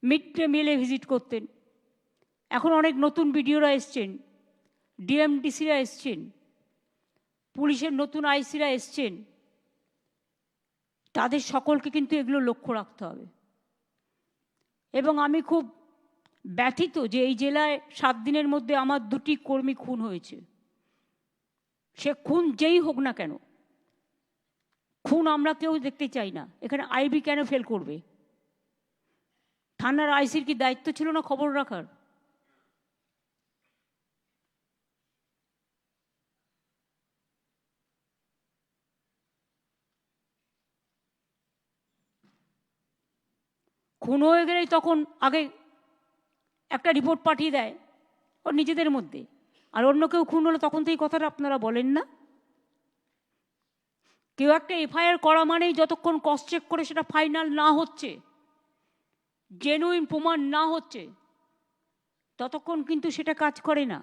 Speaker 1: মিড ডে মিলে ভিজিট করতেন। এখন অনেক নতুন বিডিওরা এসছেন, ডিএমডিসিরা এসছেন, পুলিশের নতুন আইসিরা এসছেন। তাদের সকলকে কিন্তু এগুলো লক্ষ্য রাখতে হবে। এবং আমি খুব ব্যথিত যে এই জেলায় 7 দিনের মধ্যে আমার 2টি কর্মী খুন হয়েছে। সে খুন যেই হোক না কেন, খুন আমরা কেউ দেখতে চাই না। এখানে আইবি কেন ফেল করবে? থানার আইসির কি দায়িত্ব ছিল না খবর রাখার? খুন হয়ে গেলেই তখন আগে একটা রিপোর্ট পাঠিয়ে দেয় ওর নিজেদের মধ্যে, আর অন্য কেউ খুন হলে তখন তো এই কথাটা আপনারা বলেন না। কেউ একটা FIR করা মানেই যতক্ষণ ক্রস চেক করে সেটা ফাইনাল না হচ্ছে, জেনুইন প্রমাণ না হচ্ছে, ততক্ষণ কিন্তু সেটা কাজ করে না।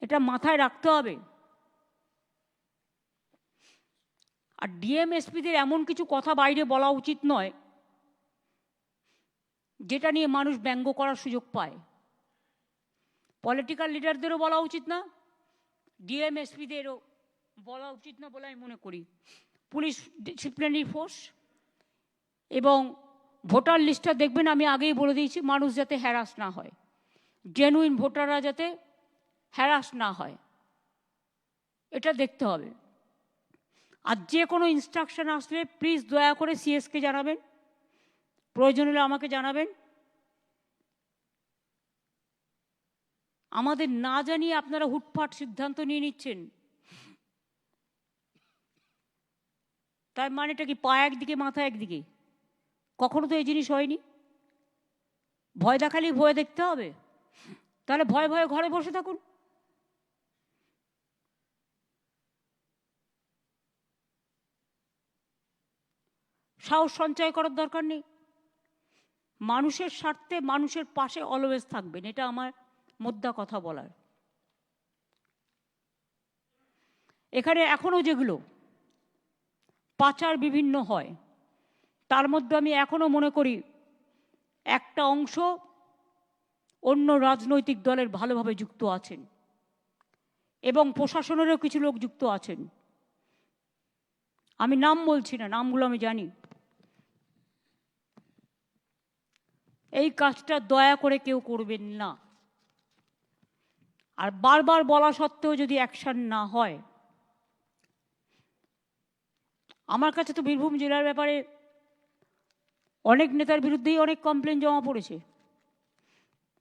Speaker 1: এটা মাথায় রাখতে হবে। আর ডিএমএসপিদের এমন কিছু কথা বাইরে বলা উচিত নয় যেটা নিয়ে মানুষ ব্যঙ্গ করার সুযোগ পায়। পলিটিক্যাল লিডারদেরও বলা উচিত না, ডিএমএসপিদেরও বলা উচিত না বলে আমি মনে করি। পুলিশ ডিসিপ্লিনারি ফোর্স এবং ভোটার লিস্টটা দেখবেন, আমি আগেই বলে দিয়েছি, মানুষ যাতে হ্যারাস না হয়, জেনুইন ভোটাররা যাতে হ্যারাস না হয়। এটা দেখতে হবে। আর যে কোনো ইনস্ট্রাকশন আসলে প্লিজ দয়া করে সিএসকে জানাবেন, প্রয়োজন হলে আমাকে জানাবেন। আমাদের না জানিয়ে আপনারা হুটফাট সিদ্ধান্ত নিয়ে নিচ্ছেন, তার মানেটা কি? পা একদিকে মাথা একদিকে? কখনো তো এই জিনিস হয়নি। ভয় দেখালেই ভয় দেখতে হবে? তাহলে ভয়ে ভয়ে ঘরে বসে থাকুন। সাহস সঞ্চয় করার দরকার নেই। মানুষের স্বার্থে মানুষের পাশে অলওয়েজ থাকবেন, এটা আমার মোদ্দা কথা বলার। এখানে এখনো যেগুলো পাচার বিভিন্ন হয়, তার মধ্যে আমি এখনো মনে করি একটা অংশ অন্য রাজনৈতিক দলের ভালোভাবে যুক্ত আছেন এবং প্রশাসনেরও কিছু লোক যুক্ত আছেন। আমি নাম বলছি না, নামগুলো আমি জানি। এই কাজটা দয়া করে কেউ করবেন না। আর বারবার বলা সত্ত্বেও যদি অ্যাকশন না হয়, আমার কাছে তো বীরভূম জেলার ব্যাপারে অনেক নেতার বিরুদ্ধেই অনেক কমপ্লেন জমা পড়েছে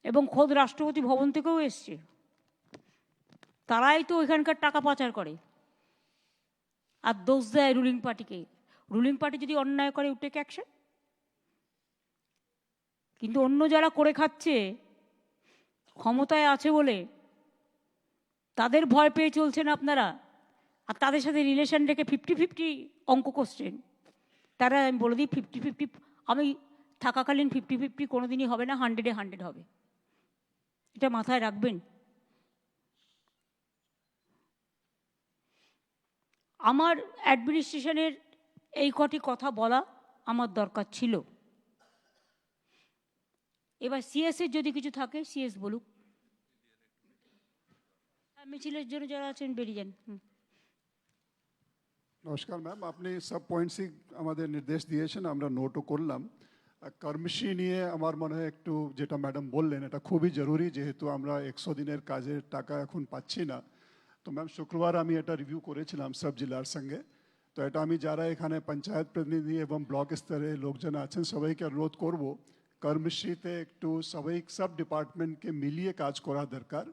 Speaker 1: এবং খোদ রাষ্ট্রপতি ভবন থেকেও এসছে। তারাই তো এখানকার টাকা পাচার করে আর দোষ দেয় রুলিং পার্টিকে। রুলিং পার্টি যদি অন্যায় করে, উঠে অ্যাকশন। কিন্তু অন্য যারা করে খাচ্ছে, ক্ষমতায় আছে বলে তাদের ভয় পেয়ে চলছেন আপনারা, আর তাদের সাথে রিলেশন রেখে 50-50 অঙ্ক করছেন। তারা, আমি বলে দিই, 50-50 আমি থাকাকালীন 50-50 কোনোদিনই হবে না, 100-এ 100 হবে। এটা মাথায় রাখবেন। আমার অ্যাডমিনিস্ট্রেশনের এই কটি কথা বলা আমার দরকার ছিল। এবার সিএসের যদি কিছু থাকে সিএস বলুক। মিছিলের জন্য যারা আছেন বেরিয়ে যান।
Speaker 3: নমস্কার ম্যাম, আপনি সব পয়েন্টসই আমাদের নির্দেশ দিয়েছেন, আমরা নোটও করলাম। কর্মশ্রী নিয়ে আমার মনে হয় একটু, যেটা ম্যাডাম বললেন, এটা খুবই জরুরি, যেহেতু আমরা 100 দিনের কাজের টাকা এখন পাচ্ছি না। তো ম্যাম, শুক্রবার আমি এটা রিভিউ করেছিলাম সব জেলার সঙ্গে। তো এটা আমি যারা এখানে পঞ্চায়েত প্রতিনিধি এবং ব্লক স্তরে লোকজন আছেন সবাইকে অনুরোধ করব, কর্মশ্রীতে একটু সবাই সব ডিপার্টমেন্টকে মিলিয়ে কাজ করা দরকার।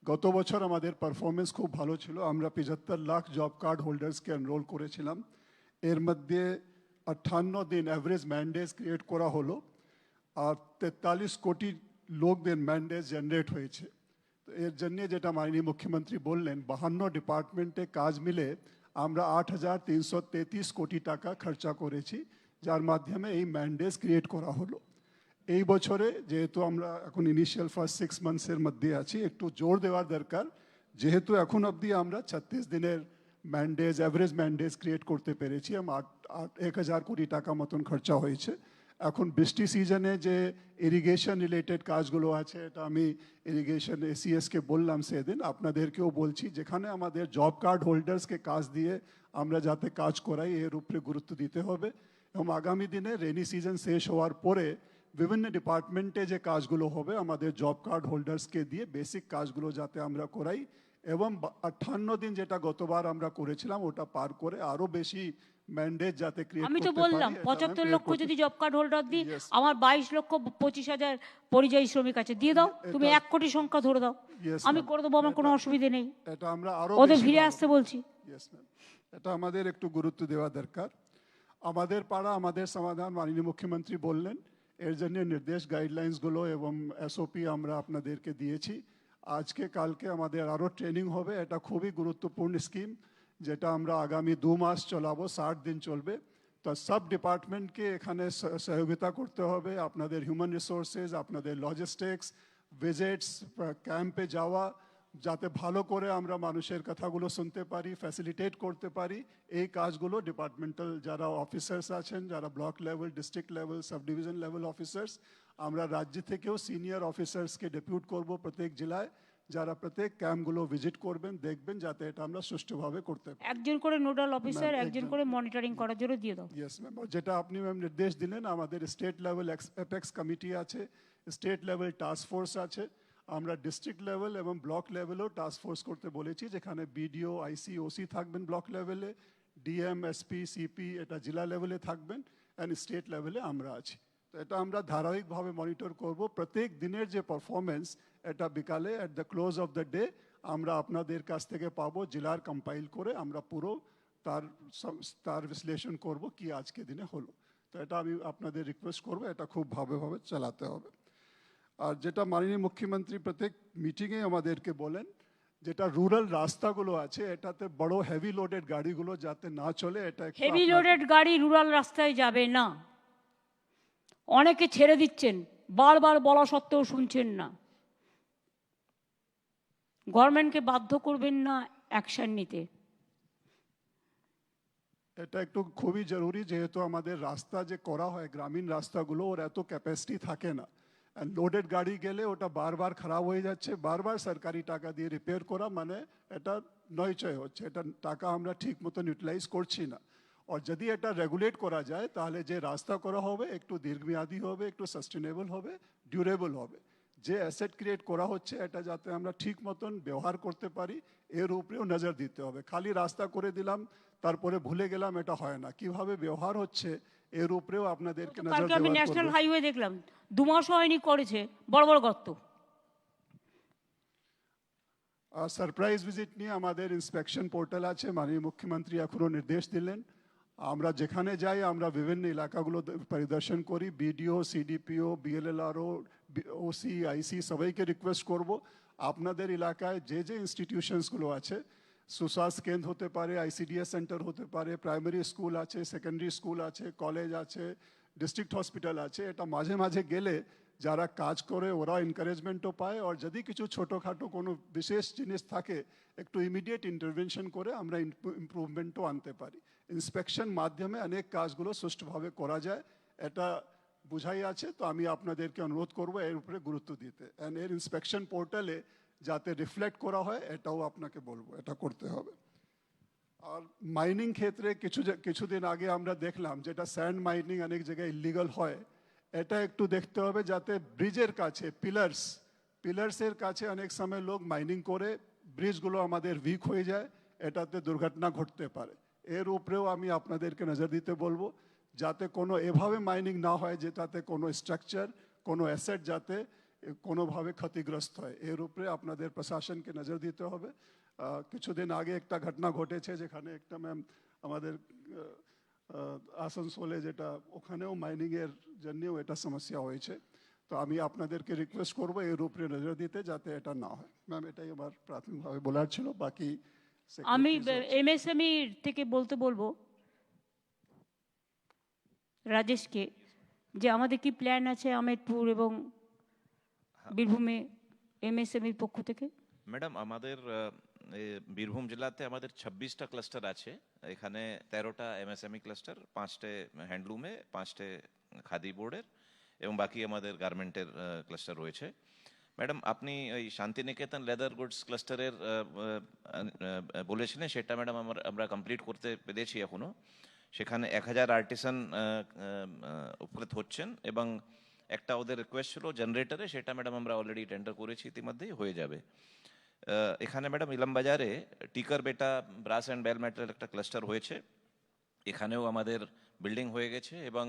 Speaker 3: গত বছর আমাদের পারফরমেন্স খুব ভালো ছিল, আমরা 75 লাখ জব কার্ড হোল্ডার্সকে এনরোল করেছিলাম। এর মধ্যে 58 দিন অ্যাভারেজ ম্যান্ডেজ ক্রিয়েট করা হলো আর 43 কোটি লোকদের ম্যান্ডেজ জেনারেট হয়েছে। তো এর জন্যে যেটা মাননীয় মুখ্যমন্ত্রী বললেন, 52 ডিপার্টমেন্টে কাজ মিলে আমরা 8,333 কোটি টাকা খরচা করেছি, যার মাধ্যমে এই ম্যান্ডেজ ক্রিয়েট করা হলো। এই বছরে যেহেতু আমরা এখন ইনিশিয়াল ফার্স্ট 6 মান্থসের মধ্যে আছি, একটু জোর দেওয়ার দরকার, যেহেতু এখন অবধি আমরা 36 দিনের ম্যান্ডেজ, অ্যাভারেজ ম্যান্ডেজ ক্রিয়েট করতে পেরেছি। 1,000 কোটি টাকা মতন খরচা হয়েছে। এখন বৃষ্টি সিজনে যে ইরিগেশন রিলেটেড কাজগুলো আছে, এটা আমি ইরিগেশন এসিএসকে বললাম সেদিন, আপনাদেরকেও বলছি, যেখানে আমাদের জব কার্ড হোল্ডার্সকে কাজ দিয়ে আমরা যাতে কাজ করাই, এর উপরে গুরুত্ব দিতে হবে। এবং আগামী দিনে রেনি সিজন শেষ হওয়ার পরে বিভিন্ন ডিপার্টমেন্টে যে কাজগুলো হবে আমাদের জব কার্ড হোল্ডার্সকে দিয়ে বেসিক কাজগুলো যাতে আমরা করাই এবং 58 দিন যেটা গতবার আমরা করেছিলাম ওটা পার করে আরো বেশি ম্যান্ডেট যাতে ক্রিয়েট করতে
Speaker 1: আমি
Speaker 3: পারি।
Speaker 1: তো বললাম 75 লক্ষ যদি জব কার্ড হোল্ডার দিই, আমার 22,25,000 পরিযায়ী শ্রমিক আছে, দিয়ে দাও। তুমি 1 কোটি সংখ্যা ধরে দাও, আমি করে দেবো, আমার কোনো অসুবিধে নেই।
Speaker 3: এটা আমরা আরো
Speaker 1: ওদের ফিরে আসতে বলছি।
Speaker 3: এটা আমাদের একটু গুরুত্ব দেওয়া দরকার। আমাদের পাড়া আমাদের সমাধান, মাননীয় মুখ্যমন্ত্রী বললেন, এর জন্য নির্দেশ গাইডলাইন্সগুলো এবং এসওপি আমরা আপনাদেরকে দিয়েছি। আজকে কালকে আমাদের আরও ট্রেনিং হবে। এটা খুবই গুরুত্বপূর্ণ স্কিম, যেটা আমরা আগামী 2 মাস চলাবো, 60 দিন চলবে। তো সব ডিপার্টমেন্টকে এখানে সহযোগিতা করতে হবে। আপনাদের হিউম্যান রিসোর্সেস, আপনাদের লজিস্টিক্স, ভিজিটস, ক্যাম্পে যাওয়া, যাতে ভালো করে আমরা মানুষের কথাগুলো শুনতে পারি, ফ্যাসিলিটেট করতে পারি। এই কাজগুলো ডিপার্টমেন্টাল যারা অফিসার্স আছেন, যারা block level, district level, sub division level officers, আমরা রাজ্য থেকেও সিনিয়র অফিসার্সকে ডেপুট করব প্রত্যেক জেলায়, যারা প্রত্যেক ক্যাম্পগুলো ভিজিট করবেন, দেখবেন, যাতে এটা আমরা সুষ্ঠুভাবে করতে পারি।
Speaker 1: একজন করে নোডাল অফিসার, একজন করে মনিটরিং করার জন্য দিয়ে দাও।
Speaker 3: ইয়েস ম্যাম, যেটা আপনি ম্যাম নির্দেশ দিলেন, আমাদের স্টেট লেভেল অ্যাপেক্স কমিটি আছে, স্টেট লেভেল টাস্ক ফোর্স আছে, আমরা ডিস্ট্রিক্ট লেভেল এবং ব্লক লেভেলেও টাস্ক ফোর্স করতে বলেছি, যেখানে বিডিও, আইসি, ওসি থাকবেন ব্লক লেভেলে, ডিএম, এসপি, সিপি এটা জেলা লেভেলে থাকবেন, অ্যান্ড স্টেট লেভেলে আমরা আছি। তো এটা আমরা ধারাবাহিকভাবে মনিটর করব। প্রত্যেক দিনের যে পারফরমেন্স এটা বিকালে at the close of the day আমরা আপনাদের কাছ থেকে পাবো, জেলার কম্পাইল করে আমরা পুরো তার বিশ্লেষণ করব কি আজকে দিনে হলো। তো এটা আমি আপনাদের রিকোয়েস্ট করবো, এটা খুব ভালোভাবে চালাতে হবে। আর যেটা মাননীয় মুখ্যমন্ত্রী প্রত্যেক মিটিংয়ে আমাদেরকে বলেন, যেটা রুরাল রাস্তাগুলো আছে এটাতে বড় হেভি লোডেড গাড়িগুলো যাতে না চলে, এটা একটু
Speaker 1: হেভি
Speaker 3: আপনার-
Speaker 1: লোডেড গাড়ি রুরাল রাস্তায় যাবে না। অনেকে ছেড়ে দিচ্ছেন, বারবার বলা সত্ত্বেও শুনছেন না। গভর্নমেন্টকে বাধ্য করবেন না অ্যাকশন নিতে।
Speaker 3: এটা একটু খুবই জরুরি, যেহেতু আমাদের রাস্তা যে করা হয় গ্রামীণ রাস্তাগুলো, ওর এত ক্যাপাসিটি থাকে না। অ্যান্ড লোডেড গাড়ি গেলে ওটা বারবার খারাপ হয়ে যাচ্ছে, বারবার সরকারি টাকা দিয়ে রিপেয়ার করা, মানে এটা নয়চয় হচ্ছে, এটা টাকা আমরা ঠিক মতন ইউটিলাইজ করছি না। আর যদি এটা রেগুলেট করা যায় তাহলে যে রাস্তা করা হবে একটু দীর্ঘমেয়াদী হবে, একটু সাস্টেনেবল হবে, ডিউরেবল হবে। যে অ্যাসেট ক্রিয়েট করা হচ্ছে এটা যাতে আমরা ঠিক মতন ব্যবহার করতে পারি, এর উপরেও নজর দিতে হবে। খালি রাস্তা করে দিলাম তারপরে ভুলে গেলাম, এটা হয় না। কিভাবে ব্যবহার হচ্ছে এর উপরেও আপনাদেরকে নজর
Speaker 1: কালকে আমি
Speaker 3: দেওয়ার
Speaker 1: ন্যাশনাল
Speaker 3: করবে।
Speaker 1: হাইওয়ে দেখলাম, 2 মাস হয়নি করেছে, বড় বড় গর্ত।
Speaker 3: সারপ্রাইজ ভিজিট নিয়ে আমাদের ইন্সপেকশন পোর্টাল আছে, মাননীয় মুখ্যমন্ত্রী এখনও নির্দেশ দিলেন। আমরা যেখানে যাই আমরা বিভিন্ন এলাকাগুলো পরিদর্শন করি, বিডিও, সিডিপিও, বিএলএলআরও, ওসি, আইসি সবাইকে রিকোয়েস্ট করব আপনাদের এলাকায় যে যে ইনস্টিটিউশনসগুলো আছে, সুস্বাস্থ্য কেন্দ্র হতে পারে, আইসিডিএস সেন্টার হতে পারে, প্রাইমারি স্কুল আছে, সেকেন্ডারি স্কুল আছে, কলেজ আছে, ডিস্ট্রিক্ট হসপিটাল আছে, এটা মাঝে মাঝে গেলে যারা কাজ করে ওরা এনকারেজমেন্টও পায়। আর যদি কিছু ছোটোখাটো কোনো বিশেষ জিনিস থাকে একটু ইমিডিয়েট ইন্টারভেনশন করে আমরা ইমপ্রুভমেন্টও আনতে পারি। ইন্সপেকশন মাধ্যমে অনেক কাজগুলো সুষ্ঠুভাবে করা যায়, এটা বুঝাই আছে। তো আমি আপনাদেরকে অনুরোধ করব এর উপরে গুরুত্ব দিতে, অ্যান্ড এর ইন্সপেকশন পোর্টালে যাতে রিফ্লেক্ট করা হয় এটাও আপনাকে বলবো, এটা করতে হবে। আর মাইনিং ক্ষেত্রে কিছুদিন আগে আমরা দেখলাম যেটা স্যান্ড মাইনিং অনেক জায়গায় ইলিগাল হয়, এটা একটু দেখতে হবে যাতে ব্রিজের কাছে পিলার্সের কাছে অনেক সময় লোক মাইনিং করে ব্রিজগুলো আমাদের উইক হয়ে যায়, এটাতে দুর্ঘটনা ঘটতে পারে। এর উপরেও আমি আপনাদেরকে নজর দিতে বলবো যাতে কোনো এভাবে মাইনিং না হয় যেটাতে কোনো স্ট্রাকচার, কোনো অ্যাসেট যাতে কোনোভাবে ক্ষতিগ্রস্ত হয়, এর উপরে আপনাদের প্রশাসনকে নজর দিতে হবে। কিছুদিন আগে একটা ঘটনা ঘটেছে যেখানে একটা ম্যাম আমাদের আসানসোলে, যেটা ওখানেও মাইনিংয়ের জন্যেও এটা সমস্যা হয়েছে। তো আমি আপনাদেরকে রিকোয়েস্ট করবো এর উপরে নজর দিতে যাতে এটা না হয়। ম্যাম এটাই আমার প্রাথমিকভাবে বলার ছিল, বাকি
Speaker 1: আমি
Speaker 3: secretaries-
Speaker 1: এমএসএমই থেকে বলতে বলবো রাজেশকে, যে আমাদের কি প্ল্যান আছে আমেদপুর এবং বীরভূমে এমএসএমইর পক্ষ থেকে?
Speaker 4: ম্যাডাম আমাদের বীরভূম জেলাতে আমাদের 26টা ক্লাস্টার আছে। এখানে 13টা এমএসএমই ক্লাস্টার, 5টে হ্যান্ডলুমে, 5টে খাদি বোর্ডের এবং বাকি আমাদের গার্মেন্টের ক্লাস্টার রয়েছে। ম্যাডাম আপনি ওই শান্তিনিকেতন লেদার গুডস ক্লাস্টারের বলেছিলেন, সেটা ম্যাডাম আমরা কমপ্লিট করতে পেরেছি এখনো। সেখানে 1000 আর্টিসান উপকৃত হচ্ছেন এবং একটা ওদের রিকোয়েস্ট ছিল জেনারেটরে, সেটা ম্যাডাম আমরা অলরেডি টেন্ডার করেছি, ইতিমধ্যেই হয়ে যাবে। এখানে ম্যাডাম ইলাম বাজারে টিকার বেটা ব্রাস অ্যান্ড বেল মেটাল একটা ক্লাস্টার হয়েছে, এখানেও আমাদের বিল্ডিং হয়ে গেছে এবং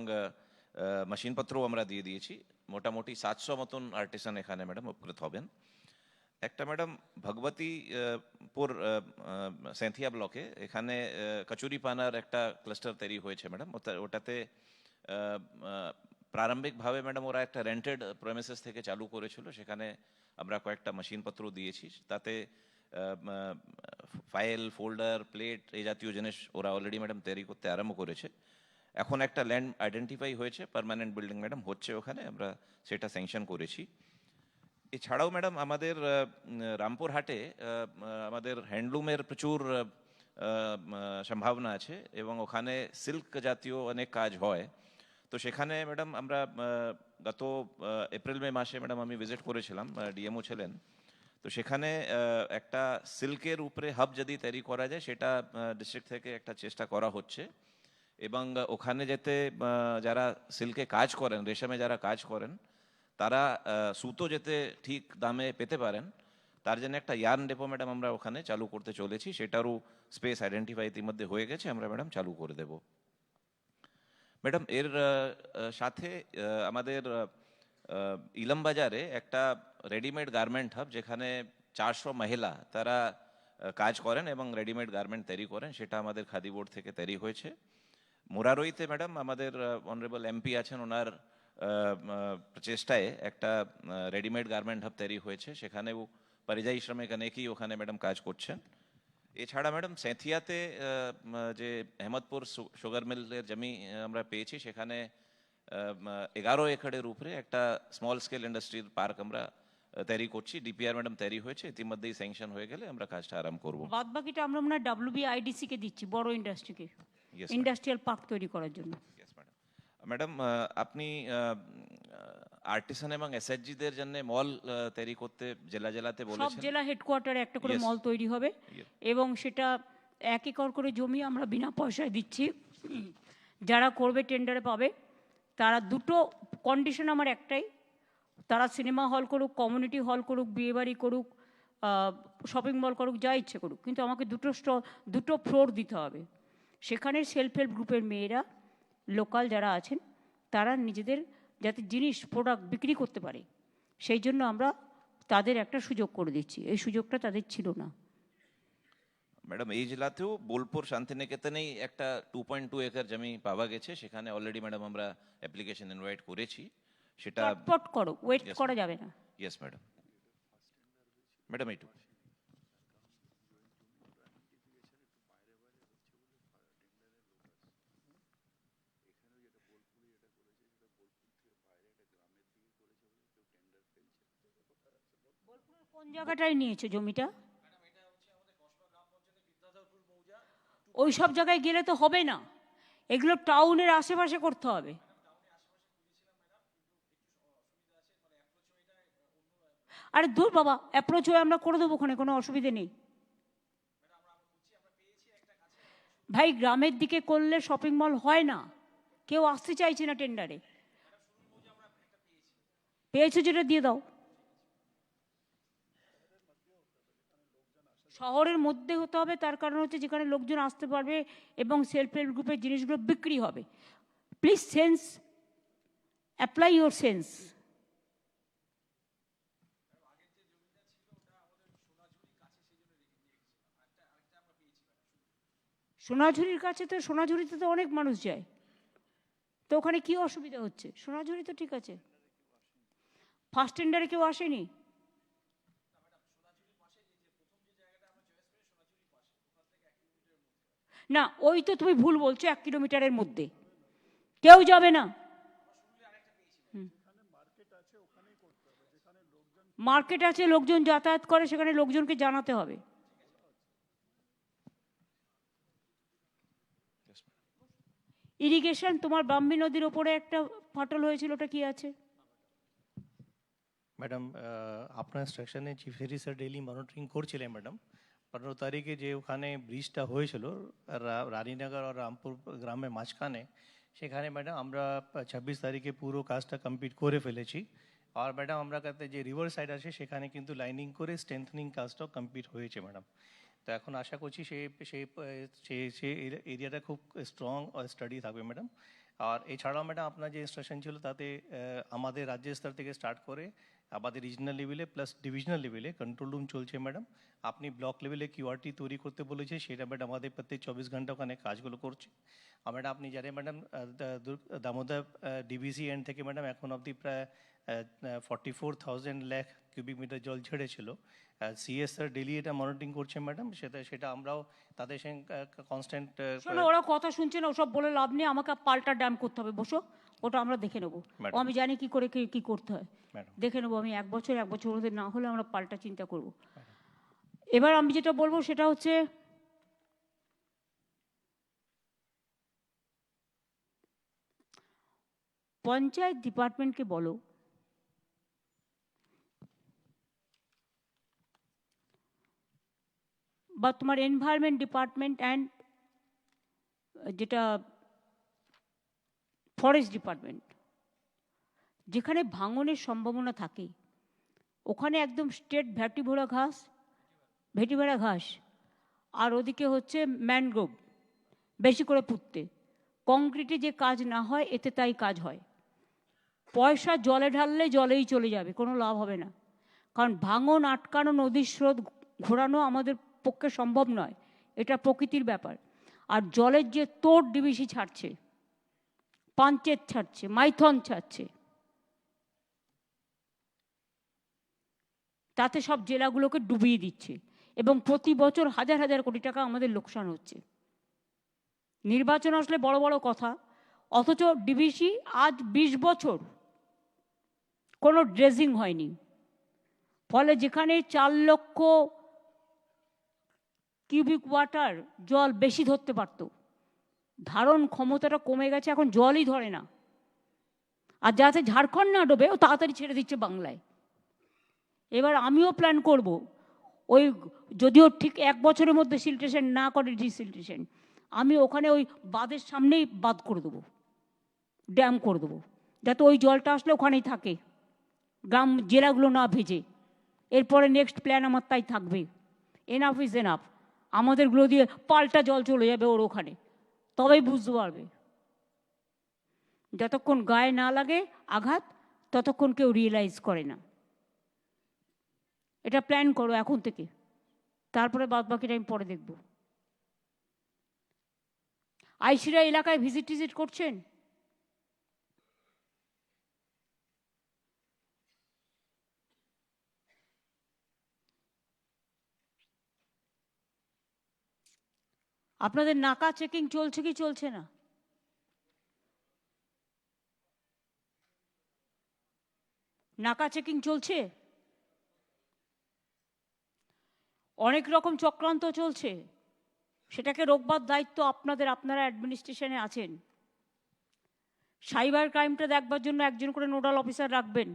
Speaker 4: মেশিনপত্রও আমরা দিয়ে দিয়েছি। মোটামুটি 700 মতন আর্টিসান এখানে ম্যাডাম উপকৃত হবেন। একটা ম্যাডাম ভগবতীপুর সেন্থিয়া ব্লকে এখানে কচুরিপানার একটা ক্লাস্টার তৈরি হয়েছে ম্যাডাম। ওটাতে প্রারম্ভিকভাবে ম্যাডাম ওরা একটা রেন্টেড প্রেমিসেস থেকে চালু করেছিল, সেখানে আমরা কয়েকটা মেশিনপত্র দিয়েছি। তাতে ফাইল, ফোল্ডার, প্লেট এই জাতীয় জিনিস ওরা অলরেডি ম্যাডাম তৈরি করতে আরম্ভ করেছে। এখন একটা ল্যান্ড আইডেন্টিফাই হয়েছে, পার্মানেন্ট বিল্ডিং ম্যাডাম হচ্ছে ওখানে, আমরা সেটা স্যাংশন করেছি। এছাড়াও ম্যাডাম আমাদের রামপুরহাটে আমাদের হ্যান্ডলুমের প্রচুর সম্ভাবনা আছে এবং ওখানে সিল্ক জাতীয় অনেক কাজ হয়। তো সেখানে ম্যাডাম আমরা গত এপ্রিল-মে মাসে ম্যাডাম আমি ভিজিট করেছিলাম, ডিএমও ছিলেন। তো সেখানে একটা সিল্কের উপরে হাব যদি তৈরি করা যায় সেটা ডিস্ট্রিক্ট থেকে একটা চেষ্টা করা হচ্ছে এবং ওখানে যাতে যারা সিল্কে কাজ করেন, রেশমে যারা কাজ করেন তারা সুতো যেতে ঠিক দামে পেতে পারেন তার জন্য একটা ইয়ার্ন ডেপো ম্যাডাম আমরা ওখানে চালু করতে চলেছি, সেটারও স্পেস আইডেন্টিফাই ইতিমধ্যে হয়ে গেছে, আমরা ম্যাডাম চালু করে দেব। ম্যাডাম এর সাথে আমাদের ইলামবাজারে একটা রেডিমেড গার্মেন্ট হাব, যেখানে 400 মহিলা তারা কাজ করেন এবং রেডিমেড গার্মেন্ট তৈরি করেন, সেটা আমাদের খাদি বোর্ড থেকে তৈরি হয়েছে। মুরারইতে ম্যাডাম আমাদের অনারেবল এমপি আছেন, ওনার প্রচেষ্টায় একটা রেডিমেড গার্মেন্ট হাব তৈরি হয়েছে, সেখানেও পরিযায়ী শ্রমিক অনেকেই ওখানে ম্যাডাম কাজ করছেন। এছাড়া ম্যাডাম সেঁথিয়াতে যে আহমদপুর সুগার মিলের জমি আমরা পেয়েছি, সেখানে 11 একরের উপরে একটা স্মল স্কেল ইন্ডাস্ট্রির পার্ক আমরা তৈরি করছি। ডিপিআর ম্যাডাম তৈরি হয়েছে, ইতিমধ্যেই স্যাংশন হয়ে গেলে আমরা কাজটা আরম্ভ করব।
Speaker 1: বাদ বাকিটা আমরা মনে হয় WBIDC কে দিচ্ছি, বড় ইন্ডাস্ট্রিকে,
Speaker 4: Yes,
Speaker 1: ইন্ডাস্ট্রিয়াল পার্ক তৈরি করার জন্য।
Speaker 4: Yes, madam. ম্যাডাম আপনি আর্টিসান এবং এসএইচজিদের জন্য মল তৈরি করতে জেলাতে
Speaker 1: সব
Speaker 4: বলেছেন।
Speaker 1: জেলা হেডকোয়ার্টারে একটা করে
Speaker 4: Yes.
Speaker 1: মল তৈরি হবে
Speaker 4: Yes.
Speaker 1: এবং সেটা 1 একর করে জমি আমরা বিনা পয়সায় দিচ্ছি। যারা করবে টেন্ডারে পাবে। তারা দুটো কন্ডিশন আমার একটাই, তারা সিনেমা হল করুক, কমিউনিটি হল করুক, বিয়েবাড়ি করুক, শপিং মল করুক, যা ইচ্ছে করুক, কিন্তু আমাকে দুটো ফ্লোর দিতে হবে। সেখানে সেলফ হেল্প গ্রুপের মেয়েরা, লোকাল যারা আছেন, তারা নিজেদের যাতে জিনিস প্রোডাক্ট বিক্রি করতে পারে, সেই জন্য আমরা তাদের একটা সুযোগ করে দিচ্ছি। এই সুযোগটা তাদের ছিল না।
Speaker 4: ম্যাডাম এই জেলাতেও বোলপুর শান্তিনিকেতনেই একটা 2.2 একর জমি পাওয়া গেছে, সেখানে অলরেডি ম্যাডাম আমরা অ্যাপ্লিকেশন ইনভাইট করেছি, সেটা
Speaker 1: চটপট করো, ওয়েট
Speaker 4: Yes,
Speaker 1: করা যাবে না।
Speaker 4: Yes madam. ম্যাডাম এইটু
Speaker 1: কোন জায়গাটায় নিয়েছো জমিটা? ওই সব জায়গায় গেলে তো হবে না, এগুলো টাউনের আশেপাশে করতে হবে। আরে দূর বাবা, অ্যাপ্রোচ হয়ে আমরা করে দেবো, ওখানে কোনো অসুবিধে নেই। ভাই গ্রামের দিকে করলে শপিং মল হয় না, কেউ আসতে চাইছে না টেন্ডারে। পেয়েছো যেটা দিয়ে দাও। শহরের মধ্যে হতে হবে, তার কারণ হচ্ছে যেখানে লোকজন আসতে পারবে এবং সেলফ হেল্প গ্রুপের জিনিসগুলো বিক্রি হবে। Please sense, apply your sense. সোনাঝুরির কাছে তো, সোনাঝুরিতে তো অনেক মানুষ যায়, তো ওখানে কি অসুবিধা হচ্ছে? সোনাঝুরি তো ঠিক আছে। ফার্স্ট টেন্ডারে কেউ আসেনি? না, ওই তো তুমি ভুল বলছো, 1 কিলোমিটারের মধ্যে কেউ যাবে না। মার্কেট আছে, লোকজন যাতায়াত করে, সেখানে লোকজনকে জানাতে হবে। ইরিগেশন, তোমার ব্রাহ্মী নদীর ওপরে একটা ফাটল হয়েছিল, ওটা কি আছে?
Speaker 5: ম্যাডাম আপনার ইনস্ট্রাকশনে চিফ সেক্রেটারি ডেইলি মনিটরিং করছিলেন ম্যাডাম। 15 তারিখে যে ওখানে ব্রিজটা হয়েছিল রানীনগর আর রামপুর গ্রামের মাঝখানে, সেখানে ম্যাডাম আমরা 26 তারিখে পুরো কাজটা কমপ্লিট করে ফেলেছি। আর ম্যাডাম আমরা কাছে যে রিভার সাইড আছে সেখানে কিন্তু লাইনিং করে স্ট্রেংথনিং কাজটাও কমপ্লিট হয়েছে ম্যাডাম। তো এখন আশা করছি সেই এরিয়াটা খুব স্ট্রং স্টাডি থাকবে ম্যাডাম। আর এছাড়াও ম্যাডাম আপনার যে ইনস্ট্রাকশন ছিল তাতে আমাদের রাজ্য স্তর থেকে স্টার্ট করে আমাদের রিজনাল লেভেলে প্লাস ডিভিশনাল লেভেলে কন্ট্রোল রুম চলছে ম্যাডাম। আপনি ব্লক লেভেলে কিউআরটি তৈরি করতে বলেছে, সেটা ম্যাডাম আমাদের প্রত্যেক 24 ঘন্টা ওখানে কাজগুলো করছে। আর ম্যাডাম আপনি জানেন ম্যাডাম দামোদর ডিবিসি এন্ড থেকে ম্যাডাম এখন অবধি প্রায় 44,000 লাখ কিউবিক মিটার জল ছেড়েছিল। সিএস স্যার ডেলি এটা মনিটরিং করছে ম্যাডাম, সেটা আমরাও তাদের সঙ্গে কনস্ট্যান্ট।
Speaker 1: শোনো, ওরা কথা শুনছে না, ওসব বলে লাভ নেই। আমাকে পাল্টা ড্যাম করতে হবে, বসো, ওটা আমরা দেখে নেবো।
Speaker 5: ম্যাডাম।
Speaker 1: আমি জানি কি করে কি করতে হয়,
Speaker 5: ম্যাডাম
Speaker 1: দেখে নেবো। আমি 1 বছর মধ্যে না হলে আমরা পাল্টা চিন্তা করব। এবার আমি যেটা বলবো সেটা হচ্ছে, পঞ্চায়েত ডিপার্টমেন্টকে বলো বা তোমার এনভায়রনমেন্ট ডিপার্টমেন্ট অ্যান্ড যেটা ফরেস্ট ডিপার্টমেন্ট, যেখানে ভাঙনের সম্ভাবনা থাকে ওখানে একদম স্ট্রেট ভেটিভরা ঘাস, আর ওদিকে হচ্ছে ম্যানগ্রোভ বেশি করে পুঁততে। কংক্রিটে যে কাজ না হয় এতে তাই কাজ হয়। পয়সা জলে ঢাললে জলেই চলে যাবে, কোনো লাভ হবে না। কারণ ভাঙন আটকানো, নদীর স্রোত ঘোরানো আমাদের পক্ষে সম্ভব নয়, এটা প্রকৃতির ব্যাপার। আর জলের যে তোড় ডিবিসি ছাড়ছে, পাঞ্চেত ছাড়ছে, মাইথন ছাড়ছে, তাতে সব জেলাগুলোকে ডুবিয়ে দিচ্ছে এবং প্রতি বছর হাজার হাজার কোটি টাকা আমাদের লোকসান হচ্ছে। নির্বাচন আসলে বড় বড় কথা, অথচ ডিবিসি আজ 20 বছর কোনো ড্রেজিং হয়নি। ফলে যেখানে 4 লক্ষ কিউবিক ওয়াটার জল বেশি ধরতে পারত, ধারণ ক্ষমতাটা কমে গেছে, এখন জলই ধরে না। আর যাতে ঝাড়খণ্ড না ডোবে ও তাড়াতাড়ি ছেড়ে দিচ্ছে বাংলায়। এবার আমিও প্ল্যান করব, ওই যদিও ঠিক 1 বছরের মধ্যে সিল্টেশন না করে ডিসিল্টেশন, আমি ওখানে ওই বাঁধের সামনেই বাঁধ করে দেবো, ড্যাম করে দেবো, যাতে ওই জলটা আসলে ওখানেই থাকে, গ্রাম জেলাগুলো না ভেজে। এরপরে নেক্সট প্ল্যান আমার তাই থাকবে। এনাফ ইজ এনাফ, আমাদেরগুলো দিয়ে পাল্টা জল চলে যাবে ওর ওখানে, তবেই বুঝতে পারবে। যতক্ষণ গায়ে না লাগে আঘাত, ততক্ষণ কেউ রিয়েলাইজ করে না। এটা প্ল্যান করো এখন থেকে, তারপরে বাদ বাকিটা আমি পরে দেখব। আইসিরা এলাকায় ভিজিট করছেন? আপনাদের নাকা চেকিং চলছে কি চলছে না? নাকা চেকিং চলছে? অনেক রকম চক্রান্ত চলছে, সেটাকে রোকবার দায়িত্ব আপনাদের, আপনারা অ্যাডমিনিস্ট্রেশনে আছেন। সাইবার ক্রাইমটা দেখবার জন্য একজন করে নোডাল অফিসার রাখবেন।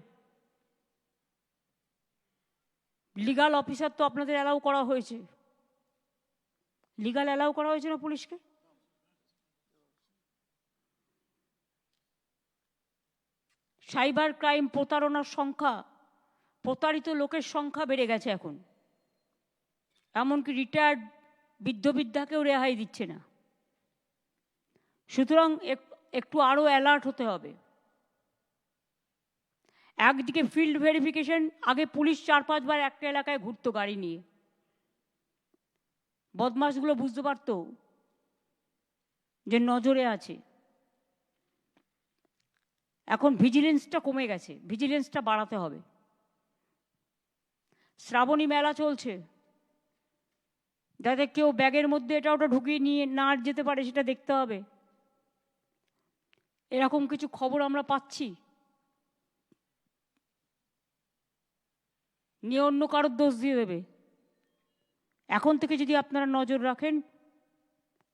Speaker 1: লিগাল অফিসার তো আপনাদের অ্যালাউ করা হয়েছে, লিগাল অ্যালাউ করা হয়েছে না পুলিশকে? সাইবার ক্রাইম, প্রতারণার সংখ্যা, প্রতারিত লোকের সংখ্যা বেড়ে গেছে এখন। এমনকি রিটায়ার্ড বৃদ্ধকেও রেহাই দিচ্ছে না। সুতরাং একটু আরো অ্যালার্ট হতে হবে। একদিকে ফিল্ড ভেরিফিকেশন, আগে পুলিশ 4-5 বার একটা এলাকায় ঘুরতো গাড়ি নিয়ে, বদমাশগুলো বুঝতে পারতো যে নজরে আছে। এখন ভিজিলেন্সটা কমে গেছে, ভিজিলেন্সটা বাড়াতে হবে। শ্রাবণী মেলা চলছে, যাতে কেউ ব্যাগের মধ্যে এটা ওটা ঢুকিয়ে নিয়ে না যেতে পারে সেটা দেখতে হবে। এরকম কিছু খবর আমরা পাচ্ছি, নিয়ে অন্য কারোর দোষ দিয়ে দেবে। এখন থেকে যদি আপনারা নজর রাখেন,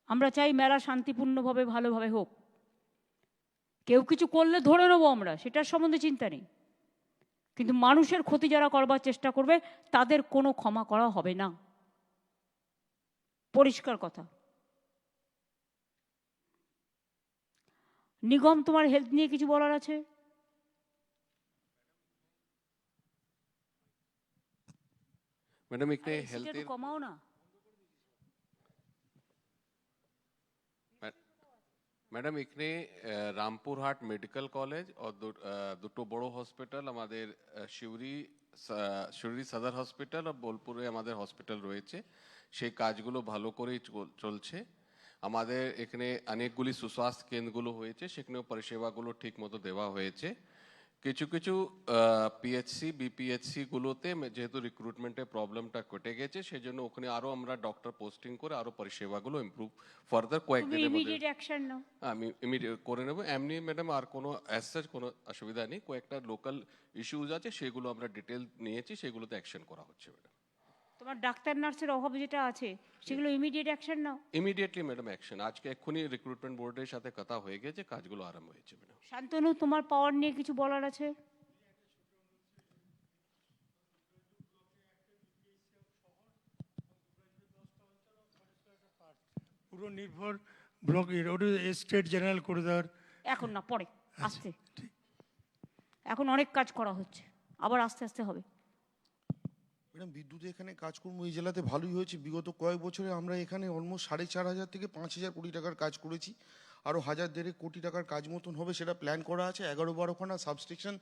Speaker 1: আমরা চাই মেলা শান্তিপূর্ণভাবে ভালোভাবে হোক। কেউ কিছু করলে ধরে নেবো আমরা, সেটার সম্বন্ধে চিন্তা নেই, কিন্তু মানুষের ক্ষতি যারা করবার চেষ্টা করবে তাদের কোনো ক্ষমা করা হবে না, পরিষ্কার কথা। নিগম, তোমার হেলথ নিয়ে কিছু বলার আছে?
Speaker 6: मैडम एक ने हेल्थ
Speaker 1: কমাও না।
Speaker 6: मैडम एक ने रामपुर हाट मेडिकल कॉलेज और দুটো বড় হসপিটাল আমাদের শিউরি সদর হসপিটাল আর বোলপুরে আমাদের হসপিটাল রয়েছে, সেই কাজগুলো ভালো করেই চলছে। আমাদের এখানে অনেকগুলি সুস্বাস্থ্য কেন্দ্রগুলো হয়েছে, সেখানেও পরিষেবাগুলো ঠিক মতো দেওয়া হয়েছে। কিছু কিছু পিএইচসি বিপিএইচসি গুলোতে যেহেতু রিক্রুটমেন্টের প্রবলেমটা কেটে গেছে, সেজন্য ওখানে আরো আমরা ডক্টর পোস্টিং করে আরো পরিষেবাগুলো ইমপ্রুভ ফার্দার কয়েকদিনের মধ্যে
Speaker 1: ইমিডিয়েট অ্যাকশন নাও।
Speaker 6: আমি ইমিডিয়েট করে নেব। এমনি ম্যাডাম আর কোনো অ্যাজ সাচ কোনো অসুবিধা নেই, কয়েকটা লোকাল ইস্যুজ আছে সেগুলো আমরা ডিটেল নিয়েছি, সেগুলোতে অ্যাকশন করা হচ্ছে ম্যাডাম।
Speaker 1: তোমার ডাক্তার নার্সের অভাব যেটা আছে সেগুলো ইমিডিয়েট অ্যাকশন নাও।
Speaker 6: ইমিডিয়েটলি ম্যাডাম অ্যাকশন, আজকে এক্ষুনি রিক্রুটমেন্ট বোর্ডের সাথে কথা হয়ে গেছে, কাজগুলো আরম্ভ হয়েছে ম্যাডাম।
Speaker 1: শান্তনু, তোমার পাওয়ার নিয়ে কিছু বলার আছে?
Speaker 7: পুরো নির্ভর ব্লক স্টেট জেনারেল করে দেওয়ার।
Speaker 1: এখন না, পরে, আসতে। এখন অনেক কাজ করা হচ্ছে, আবার আস্তে আস্তে হবে।
Speaker 7: ম্যাডাম, বিদ্যুতে এখানে কাজকর্ম এই জেলাতে ভালোই হয়েছে। বিগত কয়েক বছরে আমরা এখানে অলমোস্ট 4,500 থেকে 5,000 কোটি টাকার কাজ করেছি। আরও 1,000-1,500 কোটি টাকার কাজ মতন হবে, সেটা প্ল্যান করা আছে। 11-12খানা সাবস্টেশন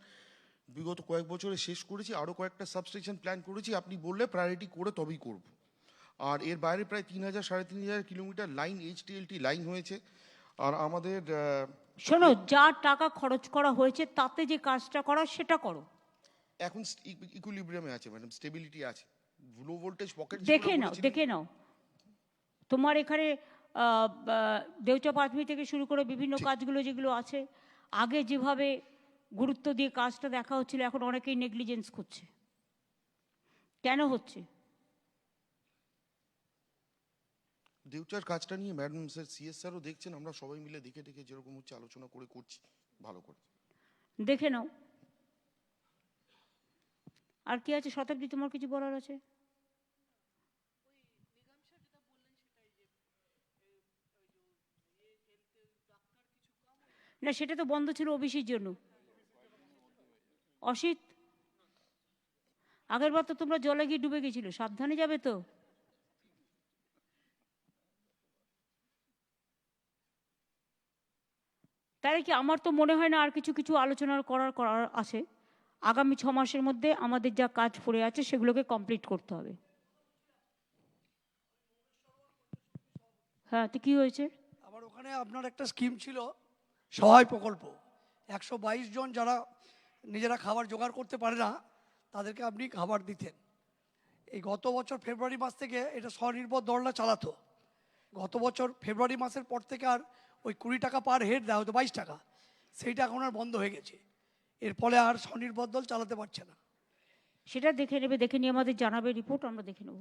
Speaker 7: বিগত কয়েক বছরে শেষ করেছি, আরও কয়েকটা সাবস্টেশন প্ল্যান করেছি। আপনি বললে প্রায়োরিটি করে তবেই করব। আর এর বাইরে প্রায় 3,000-3,500 কিলোমিটার লাইন HTLT লাইন হয়েছে। আর আমাদের
Speaker 1: শোনো, যা টাকা খরচ করা হয়েছে তাতে যে কাজটা করা সেটা করো।
Speaker 7: এখন ইকুইলিব্রিয়ামে আছে ম্যাডাম, স্টেবিলিটি আছে। লো ভোল্টেজ পকেট
Speaker 1: দেখে নাও তোমার এখানে দেউচা প্রাথমিক থেকে শুরু করে বিভিন্ন কাজগুলো যেগুলো আছে, আগে যেভাবে গুরুত্ব দিয়ে কাজটা দেখা হচ্ছিল, এখন অনেকেই নেগলিজেন্স করছে। কেন হচ্ছে?
Speaker 7: দেউচার কাজটা নিয়ে ম্যাডাম স্যার CS স্যারও দেখছেন, আমরা সবাই মিলে দেখে যেরকম হচ্ছে আলোচনা করে করছি ভালো করে।
Speaker 1: দেখে নাও। আর কি আছে শতাব্দী, তোমার কিছু বলার আছে? না, সেটা তো বন্ধ ছিল ওবিসির জন্য। অসিত, আগের বার তো তোমরা জলে গিয়ে ডুবে গেছিল, সাবধানে যাবে তো। তাই কি, আমার তো মনে হয় না আর কিছু আলোচনা করার আছে। আগামী 6 মাসের মধ্যে আমাদের যা কাজ পড়ে আছে সেগুলোকে কমপ্লিট করতে হবে। হ্যাঁ, তো কি হয়েছে?
Speaker 8: আবার ওখানে আপনার একটা স্কিম ছিল সহায় প্রকল্প, 122 জন যারা নিজেরা খাবার জোগাড় করতে পারে না তাদেরকে আপনি খাবার দিতেন। এই গত বছর ফেব্রুয়ারি মাস থেকে এটা স্বনির্ভর দলটা চালাতো। গত বছর ফেব্রুয়ারি মাসের পর থেকে আর ওই 20 টাকা পার হেড দেওয়া হতো, 22 টাকা, সেইটা এখন আর বন্ধ হয়ে গেছে। এর ফলে আর স্বনির্ভর দল চালাতে পারছে না।
Speaker 1: সেটা দেখে নেবে, দেখে নিয়ে আমাদের জানাবে, রিপোর্ট আমরা দেখে নেব।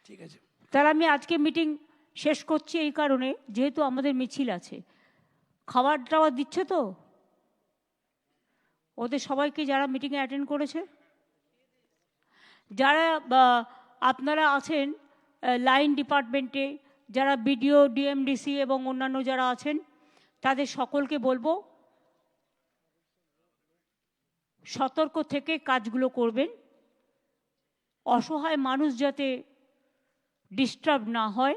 Speaker 8: ঠিক আছে,
Speaker 1: তাহলে আমি আজকে মিটিং শেষ করছি এই কারণে, যেহেতু আমাদের মিছিল আছে। খাবার টাবার দিচ্ছে তো ওদের সবাইকে, যারা মিটিংয়ে অ্যাটেন্ড করেছে, যারা আপনারা আছেন লাইন ডিপার্টমেন্টে, যারা BDO, DMDC এবং অন্যান্য যারা আছেন, তাদের সকলকে বলবো সতর্ক থেকে কাজগুলো করবেন। অসহায় মানুষ যাতে ডিস্টার্ব না হয়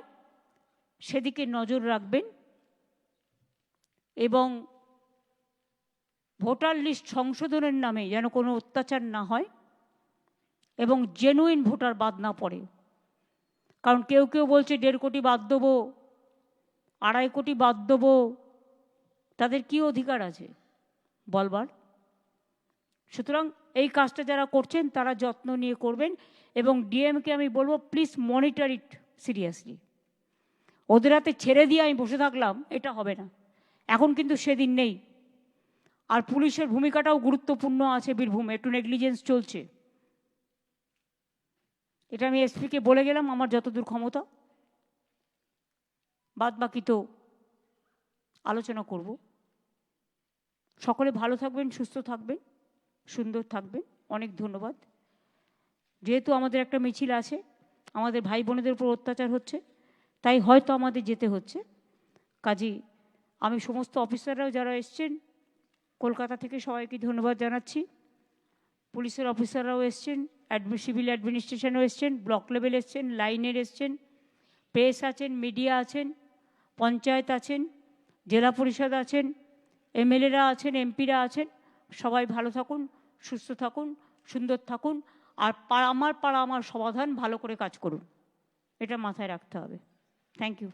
Speaker 1: সেদিকে নজর রাখবেন, এবং ভোটার লিস্ট সংশোধনের নামে যেন কোনো অত্যাচার না হয় এবং জেনুইন ভোটার বাদ না পড়ে। কারণ কেউ বলছে 1.5 কোটি বাদ দেবো, 2.5 কোটি বাদ দেবো, তাদের কি অধিকার আছে বলবার? সুতরাং এই কাজটা যারা করছেন তারা যত্ন নিয়ে করবেন, এবং ডিএমকে আমি বলবো প্লিজ মনিটর ইট সিরিয়াসলি। ওদের হাতে ছেড়ে দিয়ে আমি বসে থাকলাম, এটা হবে না। এখন কিন্তু সেদিন নেই। আর পুলিশের ভূমিকাটাও গুরুত্বপূর্ণ আছে বীরভূমে, একটু নেগলিজেন্স চলছে। এটা আমি এসপিকে বলে গেলাম আমার যতদূর ক্ষমতা, বাদ বাকি তো আলোচনা করব। সকলে ভালো থাকবেন, সুস্থ থাকবেন, সুন্দর থাকবেন। অনেক ধন্যবাদ। যেহেতু আমাদের একটা মিছিল আছে, আমাদের ভাই বোনেদের উপর অত্যাচার হচ্ছে, তাই হয়তো আমাদের যেতে হচ্ছে। কাজেই আমি সমস্ত অফিসাররাও যারা এসছেন কলকাতা থেকে সবাইকে ধন্যবাদ জানাচ্ছি। পুলিশের অফিসাররাও এসছেন, সিভিল অ্যাডমিনিস্ট্রেশনও এসছেন, ব্লক লেভেল এসছেন, লাইনের এসছেন, প্রেস আছেন, মিডিয়া আছেন, পঞ্চায়েত আছেন, জেলা পরিষদ আছেন, MLAরা আছেন, MPরা আছেন। সবাই ভালো থাকুন, সুস্থ থাকুন, সুন্দর থাকুন, আর আমার পাড়া আমার সমাধান ভালো করে কাজ করুন, এটা মাথায় রাখতে হবে। Thank you.